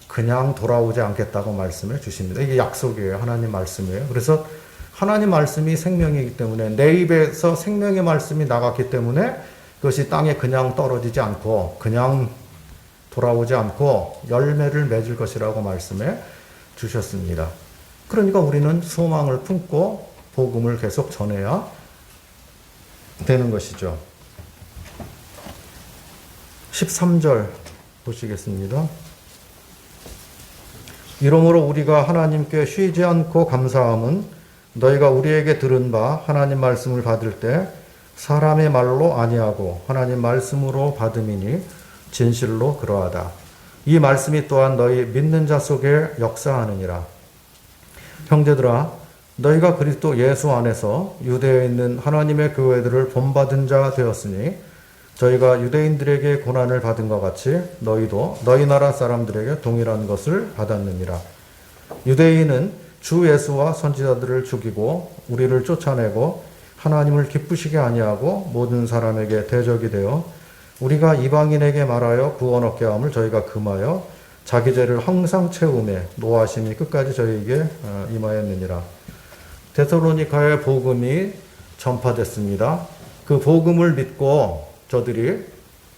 Speaker 1: 그냥 돌아오지 않겠다고 말씀해 주십니다. 이게 약속이에요. 하나님 말씀이에요. 그래서 하나님 말씀이 생명이기 때문에 내 입에서 생명의 말씀이 나갔기 때문에 그것이 땅에 그냥 떨어지지 않고 그냥 돌아오지 않고 열매를 맺을 것이라고 말씀해 주셨습니다. 그러니까 우리는 소망을 품고 복음을 계속 전해야 되는 것이죠. 13절 보시겠습니다. 이러므로 우리가 하나님께 쉬지 않고 감사함은 너희가 우리에게 들은 바 하나님 말씀을 받을 때 사람의 말로 아니하고 하나님 말씀으로 받음이니 진실로 그러하다. 이 말씀이 또한 너희 믿는 자 속에 역사하느니라. 형제들아, 너희가 그리스도 예수 안에서 유대에 있는 하나님의 교회들을 본받은 자 되었으니 저희가 유대인들에게 고난을 받은 것 같이 너희도 너희 나라 사람들에게 동일한 것을 받았느니라. 유대인은 주 예수와 선지자들을 죽이고 우리를 쫓아내고 하나님을 기쁘시게 아니하고 모든 사람에게 대적이 되어 우리가 이방인에게 말하여 구원 얻게 함을 저희가 금하여 자기 죄를 항상 채우매 노하심이 끝까지 저희에게 임하였느니라. 데살로니가의 복음이 전파됐습니다. 그 복음을 믿고 저들이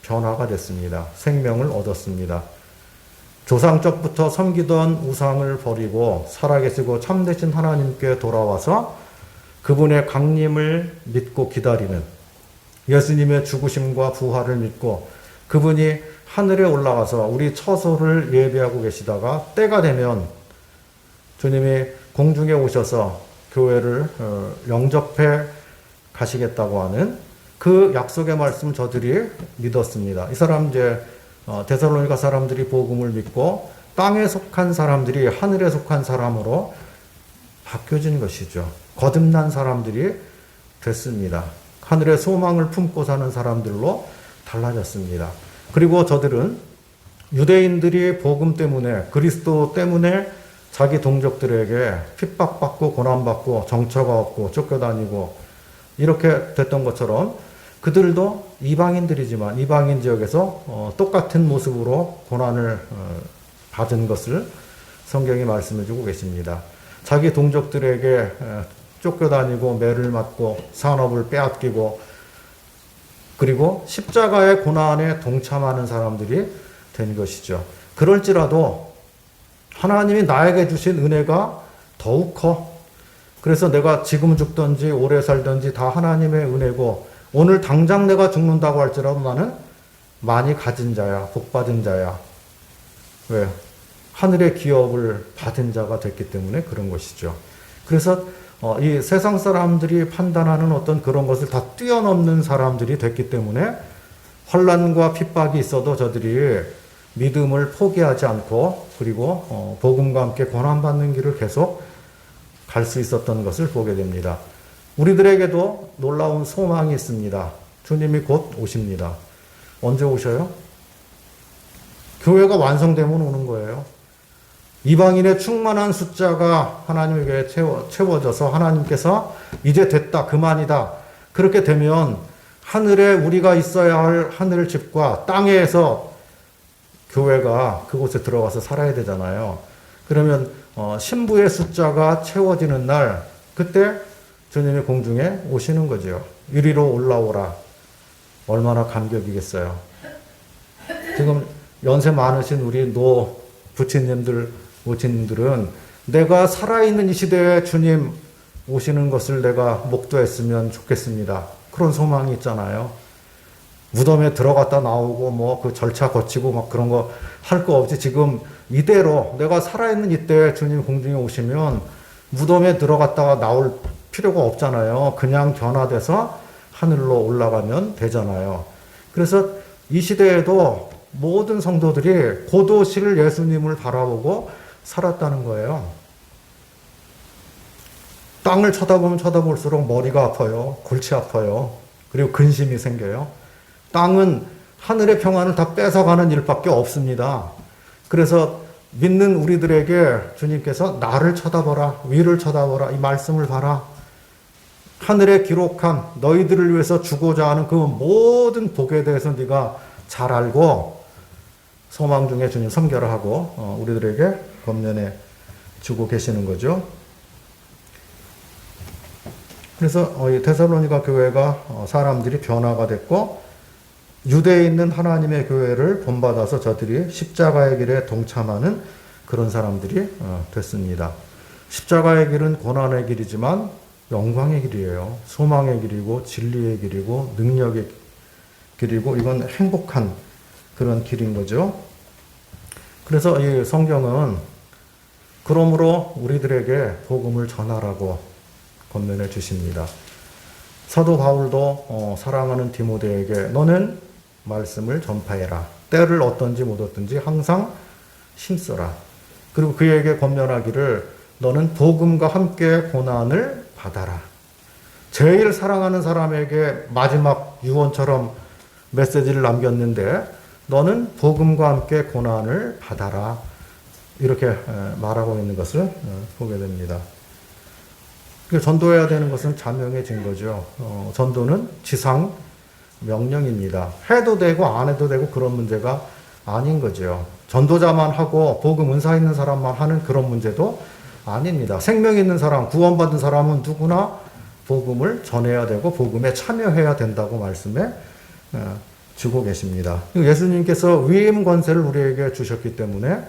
Speaker 1: 변화가 됐습니다. 생명을 얻었습니다. 조상적부터 섬기던 우상을 버리고 살아계시고 참되신 하나님께 돌아와서 그분의 강림을 믿고 기다리는 예수님의 죽으심과 부활을 믿고 그분이 하늘에 올라가서 우리 처소를 예비하고 계시다가 때가 되면 주님이 공중에 오셔서 교회를 영접해 가시겠다고 하는 그 약속의 말씀 저들이 믿었습니다. 이 사람 이제 데살로니가 사람들이 복음을 믿고 땅에 속한 사람들이 하늘에 속한 사람으로 바뀌어진 것이죠. 거듭난 사람들이 됐습니다. 하늘의 소망을 품고 사는 사람들로 달라졌습니다. 그리고 저들은 유대인들이 복음 때문에 그리스도 때문에 자기 동족들에게 핍박받고 고난받고 정처가 없고 쫓겨다니고 이렇게 됐던 것처럼 그들도 이방인들이지만 이방인 지역에서 똑같은 모습으로 고난을 받은 것을 성경이 말씀해주고 계십니다. 자기 동족들에게 쫓겨다니고 매를 맞고 산업을 빼앗기고 그리고 십자가의 고난에 동참하는 사람들이 된 것이죠. 그럴지라도 하나님이 나에게 주신 은혜가 더욱 커. 그래서 내가 지금 죽든지 오래 살든지 다 하나님의 은혜고 오늘 당장 내가 죽는다고 할지라도 나는 많이 가진 자야, 복 받은 자야. 왜? 하늘의 기업을 받은 자가 됐기 때문에 그런 것이죠. 그래서 이 세상 사람들이 판단하는 어떤 그런 것을 다 뛰어넘는 사람들이 됐기 때문에 환난과 핍박이 있어도 저들이 믿음을 포기하지 않고 그리고 복음과 함께 고난받는 길을 계속 갈 수 있었던 것을 보게 됩니다. 우리들에게도 놀라운 소망이 있습니다. 주님이 곧 오십니다. 언제 오셔요? 교회가 완성되면 오는 거예요. 이방인의 충만한 숫자가 하나님에게 채워져서 하나님께서 이제 됐다, 그만이다. 그렇게 되면 하늘에 우리가 있어야 할 하늘 집과 땅에서 교회가 그곳에 들어가서 살아야 되잖아요. 그러면 신부의 숫자가 채워지는 날, 그때 주님이 공중에 오시는 거죠. 이리로 올라오라. 얼마나 감격이겠어요. 지금 연세 많으신 우리 부친님들, 모친님들은 내가 살아있는 이 시대에 주님 오시는 것을 내가 목도했으면 좋겠습니다. 그런 소망이 있잖아요. 무덤에 들어갔다 나오고 뭐 그 절차 거치고 막 그런 거 할 거 없이 지금 이대로 내가 살아있는 이때 주님 공중에 오시면 무덤에 들어갔다가 나올 필요가 없잖아요. 그냥 변화돼서 하늘로 올라가면 되잖아요. 그래서 이 시대에도 모든 성도들이 곧 오실 예수님을 바라보고 살았다는 거예요. 땅을 쳐다보면 쳐다볼수록 머리가 아파요. 골치 아파요. 그리고 근심이 생겨요. 땅은 하늘의 평안을 다 뺏어가는 일밖에 없습니다. 그래서 믿는 우리들에게 주님께서 나를 쳐다보라, 위를 쳐다보라, 이 말씀을 봐라. 하늘에 기록한 너희들을 위해서 주고자 하는 그 모든 복에 대해서 네가 잘 알고 소망 중에 주님 섬겨라 하고 우리들에게 권면해 주고 계시는 거죠. 그래서 이 데살로니가 교회가 사람들이 변화가 됐고 유대에 있는 하나님의 교회를 본받아서 저들이 십자가의 길에 동참하는 그런 사람들이 됐습니다. 십자가의 길은 고난의 길이지만 영광의 길이에요. 소망의 길이고 진리의 길이고 능력의 길이고 이건 행복한 그런 길인 거죠. 그래서 이 성경은 그러므로 우리들에게 복음을 전하라고 권면해 주십니다. 사도 바울도 사랑하는 디모데에게 너는 말씀을 전파해라. 때를 어떤지 못 어떤지 항상 힘써라. 그리고 그에게 권면하기를 너는 복음과 함께 고난을 받아라. 제일 사랑하는 사람에게 마지막 유언처럼 메시지를 남겼는데 너는 복음과 함께 고난을 받아라. 이렇게 말하고 있는 것을 보게 됩니다. 전도해야 되는 것은 자명해진 거죠. 전도는 지상 명령입니다. 해도 되고 안 해도 되고 그런 문제가 아닌 거죠. 전도자만 하고 복음 은사 있는 사람만 하는 그런 문제도 아닙니다. 생명 있는 사람, 구원받은 사람은 누구나 복음을 전해야 되고 복음에 참여해야 된다고 말씀해 주고 계십니다. 예수님께서 위임 권세를 우리에게 주셨기 때문에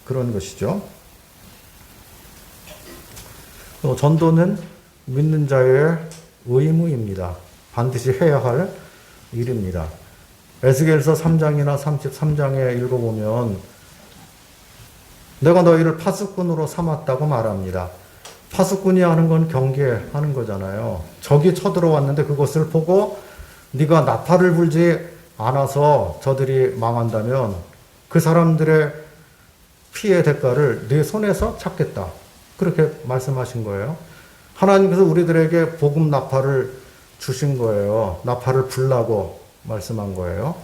Speaker 1: 그런 것이죠. 전도는 믿는 자의 의무입니다. 반드시 해야 할 일입니다. 에스겔서 3장이나 33장에 읽어보면 내가 너희를 파수꾼으로 삼았다고 말합니다. 파수꾼이 하는 건 경계하는 거잖아요. 적이 쳐들어왔는데 그것을 보고 네가 나팔을 불지 않아서 저들이 망한다면 그 사람들의 피해 대가를 네 손에서 찾겠다. 그렇게 말씀하신 거예요. 하나님께서 우리들에게 복음 나팔을 주신 거예요. 나팔을 불라고 말씀한 거예요.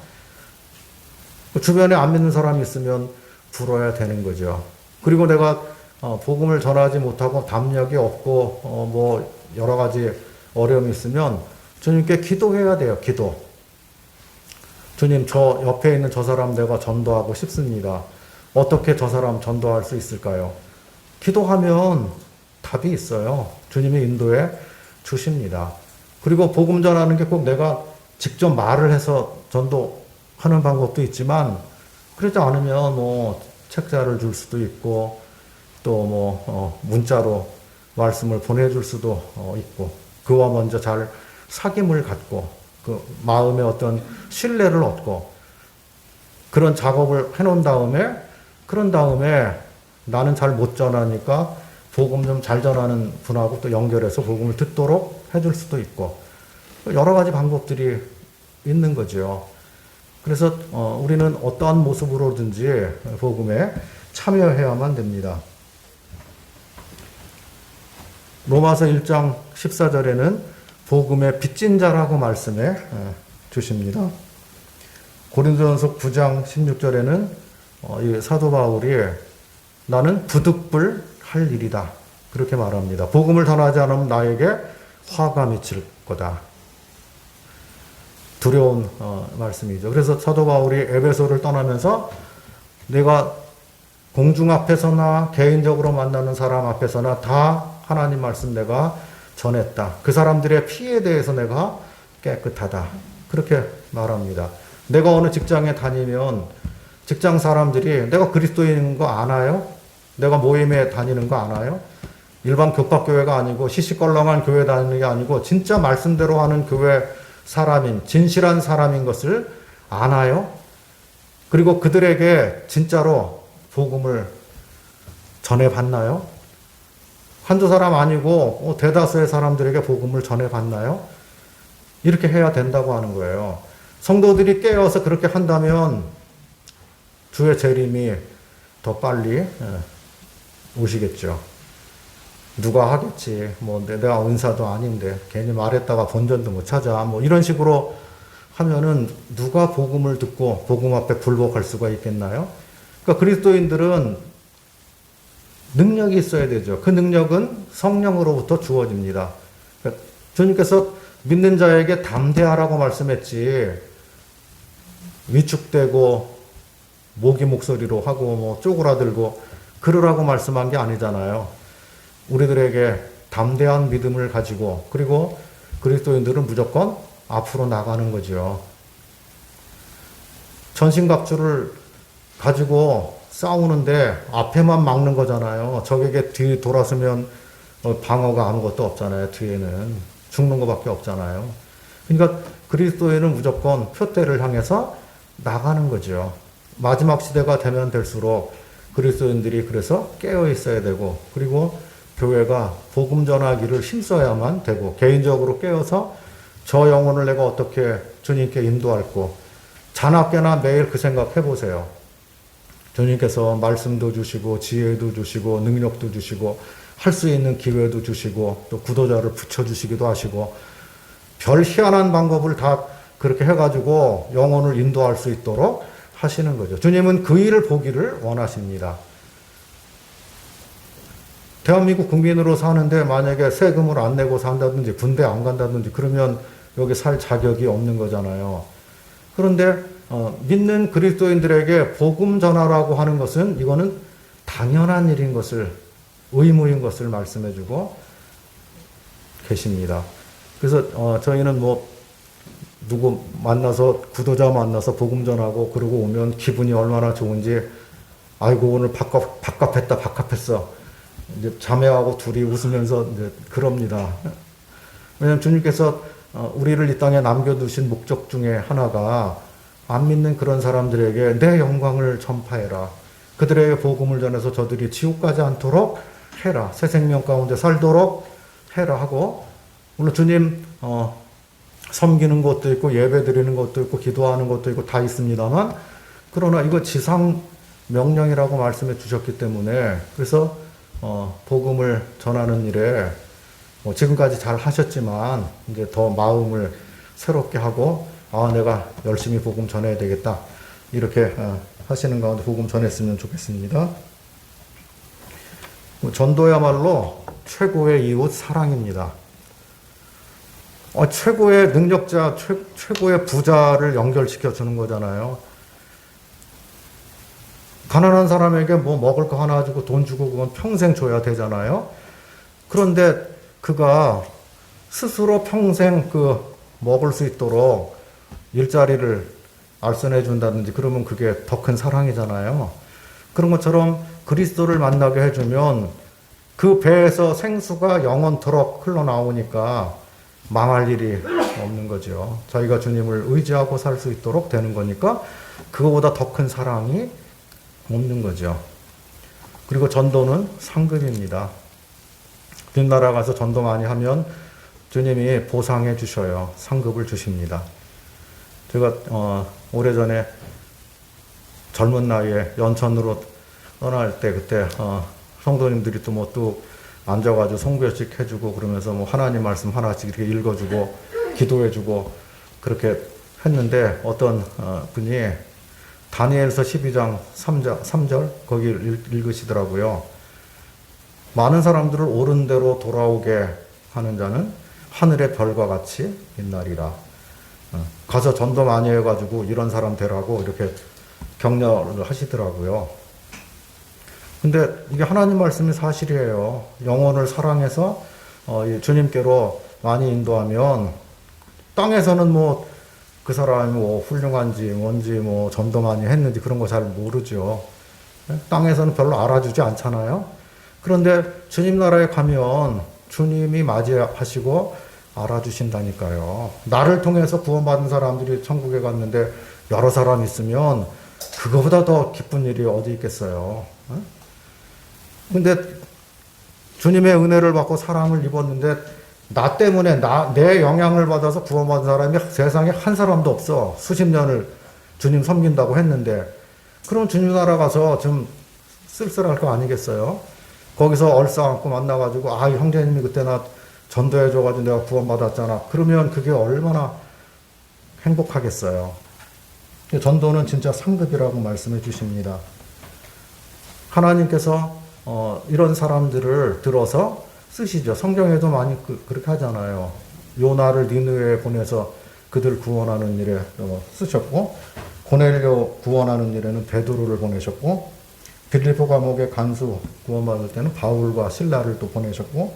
Speaker 1: 주변에 안 믿는 사람이 있으면 불어야 되는 거죠. 그리고 내가 복음을 전하지 못하고 담력이 없고 뭐 여러 가지 어려움이 있으면 주님께 기도해야 돼요. 기도. 주님, 저 옆에 있는 저 사람 내가 전도하고 싶습니다. 어떻게 저 사람 전도할 수 있을까요? 기도하면 답이 있어요. 주님이 인도해 주십니다. 그리고 복음 전하는 게 꼭 내가 직접 말을 해서 전도하는 방법도 있지만 그러지 않으면 뭐 책자를 줄 수도 있고 또 뭐 문자로 말씀을 보내줄 수도 있고 그와 먼저 잘 사귐을 갖고 그 마음의 어떤 신뢰를 얻고 그런 작업을 해놓은 다음에 그런 다음에 나는 잘 못 전하니까 복음 좀 잘 전하는 분하고 또 연결해서 복음을 듣도록 해줄 수도 있고 여러 가지 방법들이 있는 거죠. 그래서 우리는 어떠한 모습으로든지 복음에 참여해야만 됩니다. 로마서 1장 14절에는 복음의 빚진 자라고 말씀해 주십니다. 고린도전서 9장 16절에는 이 사도 바울이 나는 부득불 할 일이다. 그렇게 말합니다. 복음을 전하지 않으면 나에게 화가 미칠 거다. 두려운 말씀이죠. 그래서 사도 바울이 에베소를 떠나면서 내가 공중 앞에서나 개인적으로 만나는 사람 앞에서나 다 하나님 말씀 내가 전했다. 그 사람들의 피에 대해서 내가 깨끗하다. 그렇게 말합니다. 내가 어느 직장에 다니면 직장 사람들이 내가 그리스도인인 거 아나요? 내가 모임에 다니는 거 아나요? 일반 교파교회가 아니고 시시껄렁한 교회 다니는 게 아니고 진짜 말씀대로 하는 교회 사람인 진실한 사람인 것을 아나요? 그리고 그들에게 진짜로 복음을 전해봤나요? 한두 사람 아니고 대다수의 사람들에게 복음을 전해봤나요? 이렇게 해야 된다고 하는 거예요. 성도들이 깨어서 그렇게 한다면 주의 재림이 더 빨리 오시겠죠. 누가 하겠지. 뭐 내가 은사도 아닌데 괜히 말했다가 본전도 못 찾아. 뭐 이런 식으로 하면은 누가 복음을 듣고 복음 앞에 굴복할 수가 있겠나요? 그러니까 그리스도인들은 능력이 있어야 되죠. 그 능력은 성령으로부터 주어집니다. 그러니까 주님께서 믿는 자에게 담대하라고 말씀했지, 위축되고 모기 목소리로 하고 뭐 쪼그라들고 그러라고 말씀한 게 아니잖아요. 우리들에게 담대한 믿음을 가지고, 그리고 그리스도인들은 무조건 앞으로 나가는 거죠. 전신갑주를 가지고 싸우는데 앞에만 막는 거잖아요. 적에게 뒤 돌아서면 방어가 아무것도 없잖아요. 뒤에는 죽는 것밖에 없잖아요. 그러니까 그리스도인은 무조건 표대를 향해서 나가는 거죠. 마지막 시대가 되면 될수록 그리스도인들이 그래서 깨어 있어야 되고, 그리고 교회가 복음 전하기를 힘써야만 되고, 개인적으로 깨어서 저 영혼을 내가 어떻게 주님께 인도할고, 자나깨나 매일 그 생각 해보세요. 주님께서 말씀도 주시고 지혜도 주시고 능력도 주시고 할 수 있는 기회도 주시고 또 구도자를 붙여주시기도 하시고 별 희한한 방법을 다 그렇게 해가지고 영혼을 인도할 수 있도록 하시는 거죠. 주님은 그 일을 보기를 원하십니다. 대한민국 국민으로 사는데 만약에 세금을 안 내고 산다든지 군대 안 간다든지 그러면 여기 살 자격이 없는 거잖아요. 그런데 믿는 그리스도인들에게 복음 전하라고 하는 것은 이거는 당연한 일인 것을, 의무인 것을 말씀해주고 계십니다. 그래서 저희는 뭐 누구 만나서 구도자 만나서 복음 전하고 그러고 오면 기분이 얼마나 좋은지, 아이고 오늘 밥값했어. 이제 자매하고 둘이 웃으면서 이제 그럽니다. 왜냐하면 주님께서 우리를 이 땅에 남겨두신 목적 중에 하나가 안 믿는 그런 사람들에게 내 영광을 전파해라. 그들에게 복음을 전해서 저들이 지옥 가지 않도록 해라. 새 생명 가운데 살도록 해라 하고, 물론 주님 섬기는 것도 있고 예배 드리는 것도 있고 기도하는 것도 있고 다 있습니다만, 그러나 이거 지상 명령이라고 말씀해 주셨기 때문에, 그래서 복음을 전하는 일에 지금까지 잘 하셨지만 이제 더 마음을 새롭게 하고, 내가 열심히 복음 전해야 되겠다, 이렇게 하시는 가운데 복음 전했으면 좋겠습니다. 전도야말로 최고의 이웃 사랑입니다. 최고의 능력자, 최고의 부자를 연결시켜 주는 거잖아요. 가난한 사람에게 뭐 먹을 거 하나 주고 돈 주고 그건 평생 줘야 되잖아요. 그런데 그가 스스로 평생 먹을 수 있도록 일자리를 알선해 준다든지 그러면 그게 더 큰 사랑이잖아요. 그런 것처럼 그리스도를 만나게 해주면 그 배에서 생수가 영원토록 흘러나오니까 망할 일이 없는 거죠. 저희가 주님을 의지하고 살 수 있도록 되는 거니까 그거보다 더 큰 사랑이 없는 거죠. 그리고 전도는 상급입니다. 뒷나라 가서 전도 많이 하면 주님이 보상해 주셔요. 상급을 주십니다. 제가 오래전에 젊은 나이에 연천으로 떠날 때 그때 성도님들이 또 앉아가지고 송교식 해주고 그러면서 뭐 하나님 말씀 하나씩 이렇게 읽어주고 기도해주고 그렇게 했는데, 어떤 분이 다니엘서 12장 3절 거기를 읽으시더라고요. 많은 사람들을 옳은 대로 돌아오게 하는 자는 하늘의 별과 같이 빛나리라. 가서 전도 많이 해가지고 이런 사람 되라고 이렇게 격려를 하시더라고요. 근데 이게 하나님 말씀이 사실이에요. 영혼을 사랑해서 주님께로 많이 인도하면 땅에서는 뭐 그 사람이 뭐 훌륭한지 뭔지 뭐 전도 많이 했는지 그런 거 잘 모르죠. 땅에서는 별로 알아주지 않잖아요. 그런데 주님 나라에 가면 주님이 맞이하시고 알아주신다니까요. 나를 통해서 구원받은 사람들이 천국에 갔는데 여러 사람 있으면 그거보다 더 기쁜 일이 어디 있겠어요. 근데 주님의 은혜를 받고 사랑을 입었는데 나 때문에 내 영향을 받아서 구원받은 사람이 세상에 한 사람도 없어. 수십 년을 주님 섬긴다고 했는데, 그럼 주님 나라 가서 좀 쓸쓸할 거 아니겠어요? 거기서 얼싸안고 만나가지고, 아, 형제님이 그때 나 전도해줘가지고 내가 구원받았잖아. 그러면 그게 얼마나 행복하겠어요. 전도는 진짜 상급이라고 말씀해 주십니다. 하나님께서 이런 사람들을 들어서 쓰시죠. 성경에도 많이 그렇게 하잖아요. 요나를 니느웨에 보내서 그들 구원하는 일에 쓰셨고, 고넬료 구원하는 일에는 베드로를 보내셨고, 빌립보 감옥의 간수 구원받을 때는 바울과 실라를 또 보내셨고,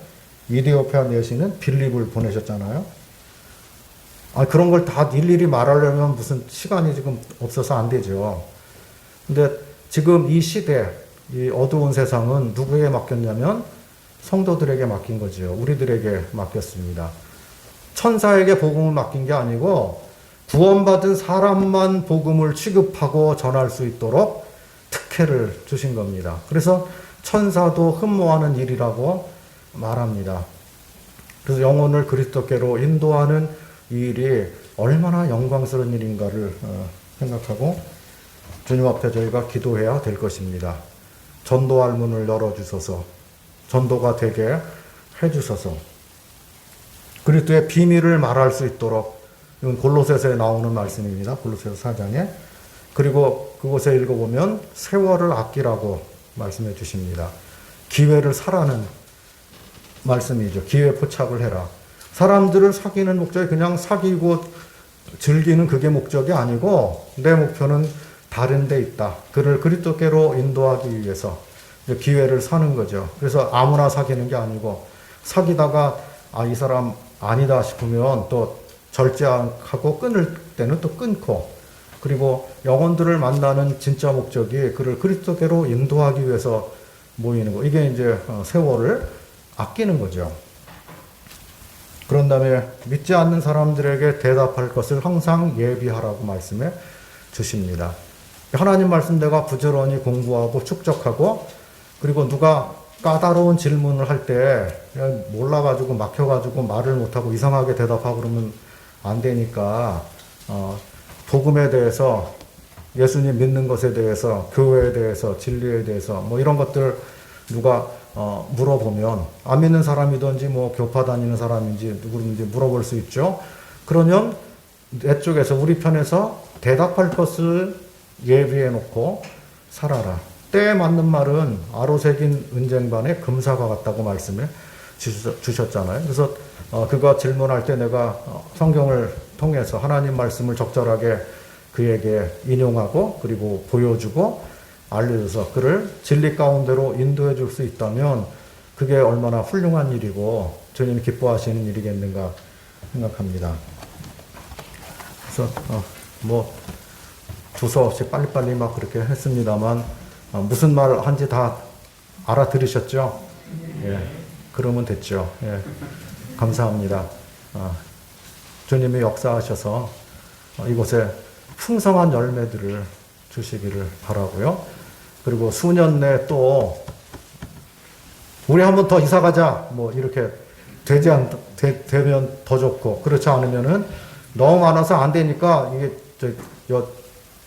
Speaker 1: 이디오피아 내시는 빌립을 보내셨잖아요. 그런 걸 다 일일이 말하려면 무슨 시간이 지금 없어서 안 되죠. 근데 지금 이 시대, 이 어두운 세상은 누구에게 맡겼냐면 성도들에게 맡긴 거죠. 우리들에게 맡겼습니다. 천사에게 복음을 맡긴 게 아니고 구원받은 사람만 복음을 취급하고 전할 수 있도록 특혜를 주신 겁니다. 그래서 천사도 흠모하는 일이라고 말합니다. 그래서 영혼을 그리스도께로 인도하는 이 일이 얼마나 영광스러운 일인가를 생각하고 주님 앞에 저희가 기도해야 될 것입니다. 전도할 문을 열어주소서, 전도가 되게 해주소서, 그리스도의 비밀을 말할 수 있도록, 이건 골로새서에 나오는 말씀입니다. 골로새서 4장에. 그리고 그곳에 읽어보면 세월을 아끼라고 말씀해 주십니다. 기회를 사라는 말씀이죠. 기회 포착을 해라. 사람들을 사귀는 목적이 그냥 사귀고 즐기는 그게 목적이 아니고 내 목표는 다른 데 있다. 그를 그리스도께로 인도하기 위해서 기회를 사는 거죠. 그래서 아무나 사귀는 게 아니고 사귀다가 이 사람 아니다 싶으면 또 절제하고 끊을 때는 또 끊고, 그리고 영혼들을 만나는 진짜 목적이 그를 그리스도께로 인도하기 위해서 모이는 거. 이게 이제 세월을 아끼는 거죠. 그런 다음에 믿지 않는 사람들에게 대답할 것을 항상 예비하라고 말씀해 주십니다. 하나님 말씀대로 부지런히 공부하고 축적하고, 그리고 누가 까다로운 질문을 할 때 몰라가지고 막혀가지고 말을 못하고 이상하게 대답하고 그러면 안 되니까 복음에 대해서, 예수님 믿는 것에 대해서, 교회에 대해서, 진리에 대해서 뭐 이런 것들 누가 물어보면, 안 믿는 사람이든지 뭐 교파 다니는 사람인지 누구든지 물어볼 수 있죠. 그러면 내 쪽에서, 우리 편에서 대답할 것을 예비해 놓고 살아라. 때에 맞는 말은 아로새긴 은쟁반의 금사과 같다고 말씀해 주셨잖아요. 그래서 그가 질문할 때 내가 성경을 통해서 하나님 말씀을 적절하게 그에게 인용하고 그리고 보여주고 알려줘서 그를 진리 가운데로 인도해 줄 수 있다면 그게 얼마나 훌륭한 일이고 주님이 기뻐하시는 일이겠는가 생각합니다. 그래서 뭐 두서 없이 빨리빨리 막 그렇게 했습니다만 무슨 말 한지 다 알아들으셨죠? 예, 그러면 됐죠. 예, 감사합니다. 주님이 역사하셔서 이곳에 풍성한 열매들을 주시기를 바라고요. 그리고 수년 내에 또 우리 한 번 더 이사 가자 뭐 이렇게 되면 더 좋고, 그렇지 않으면은 너무 많아서 안 되니까 이게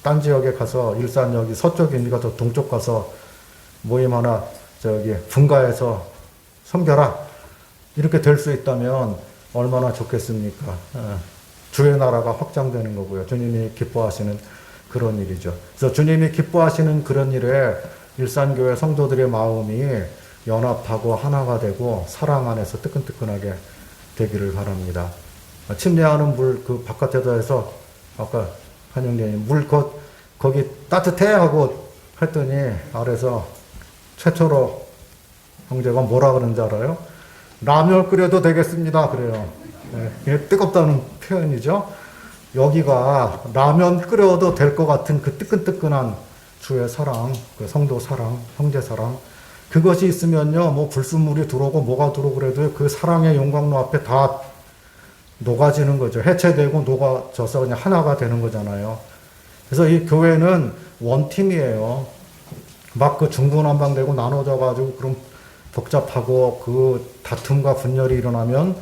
Speaker 1: 딴 지역에 가서, 일산역이 서쪽이니까 더 동쪽 가서 모임 하나 분가해서 섬겨라, 이렇게 될 수 있다면 얼마나 좋겠습니까? 주의 나라가 확장되는 거고요. 주님이 기뻐하시는 그런 일이죠. 그래서 주님이 기뻐하시는 그런 일에 일산교회 성도들의 마음이 연합하고 하나가 되고 사랑 안에서 뜨끈뜨끈하게 되기를 바랍니다. 침례하는 물 그 바깥에다 해서 아까 한영대님 물 거기 따뜻해 하고 했더니 아래서 최초로 형제가 뭐라 그러는지 알아요? 라면 끓여도 되겠습니다 그래요. 네, 이게 뜨겁다는 표현이죠. 여기가 라면 끓여도 될 것 같은 그 뜨끈뜨끈한 주의 사랑, 그 성도 사랑, 형제 사랑, 그것이 있으면요, 뭐 불순물이 들어오고 뭐가 들어오고 그래도 그 사랑의 용광로 앞에 다 녹아지는 거죠. 해체되고 녹아져서 그냥 하나가 되는 거잖아요. 그래서 이 교회는 원팀이에요. 막 그 중구난방되고 나눠져 가지고 그럼 복잡하고 그 다툼과 분열이 일어나면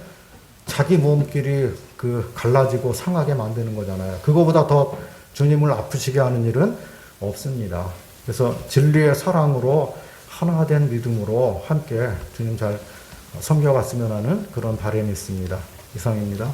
Speaker 1: 자기 몸끼리 그 갈라지고 상하게 만드는 거잖아요. 그거보다 더 주님을 아프시게 하는 일은 없습니다. 그래서 진리의 사랑으로 하나 된 믿음으로 함께 주님 잘 섬겨갔으면 하는 그런 바람이 있습니다. 이상입니다.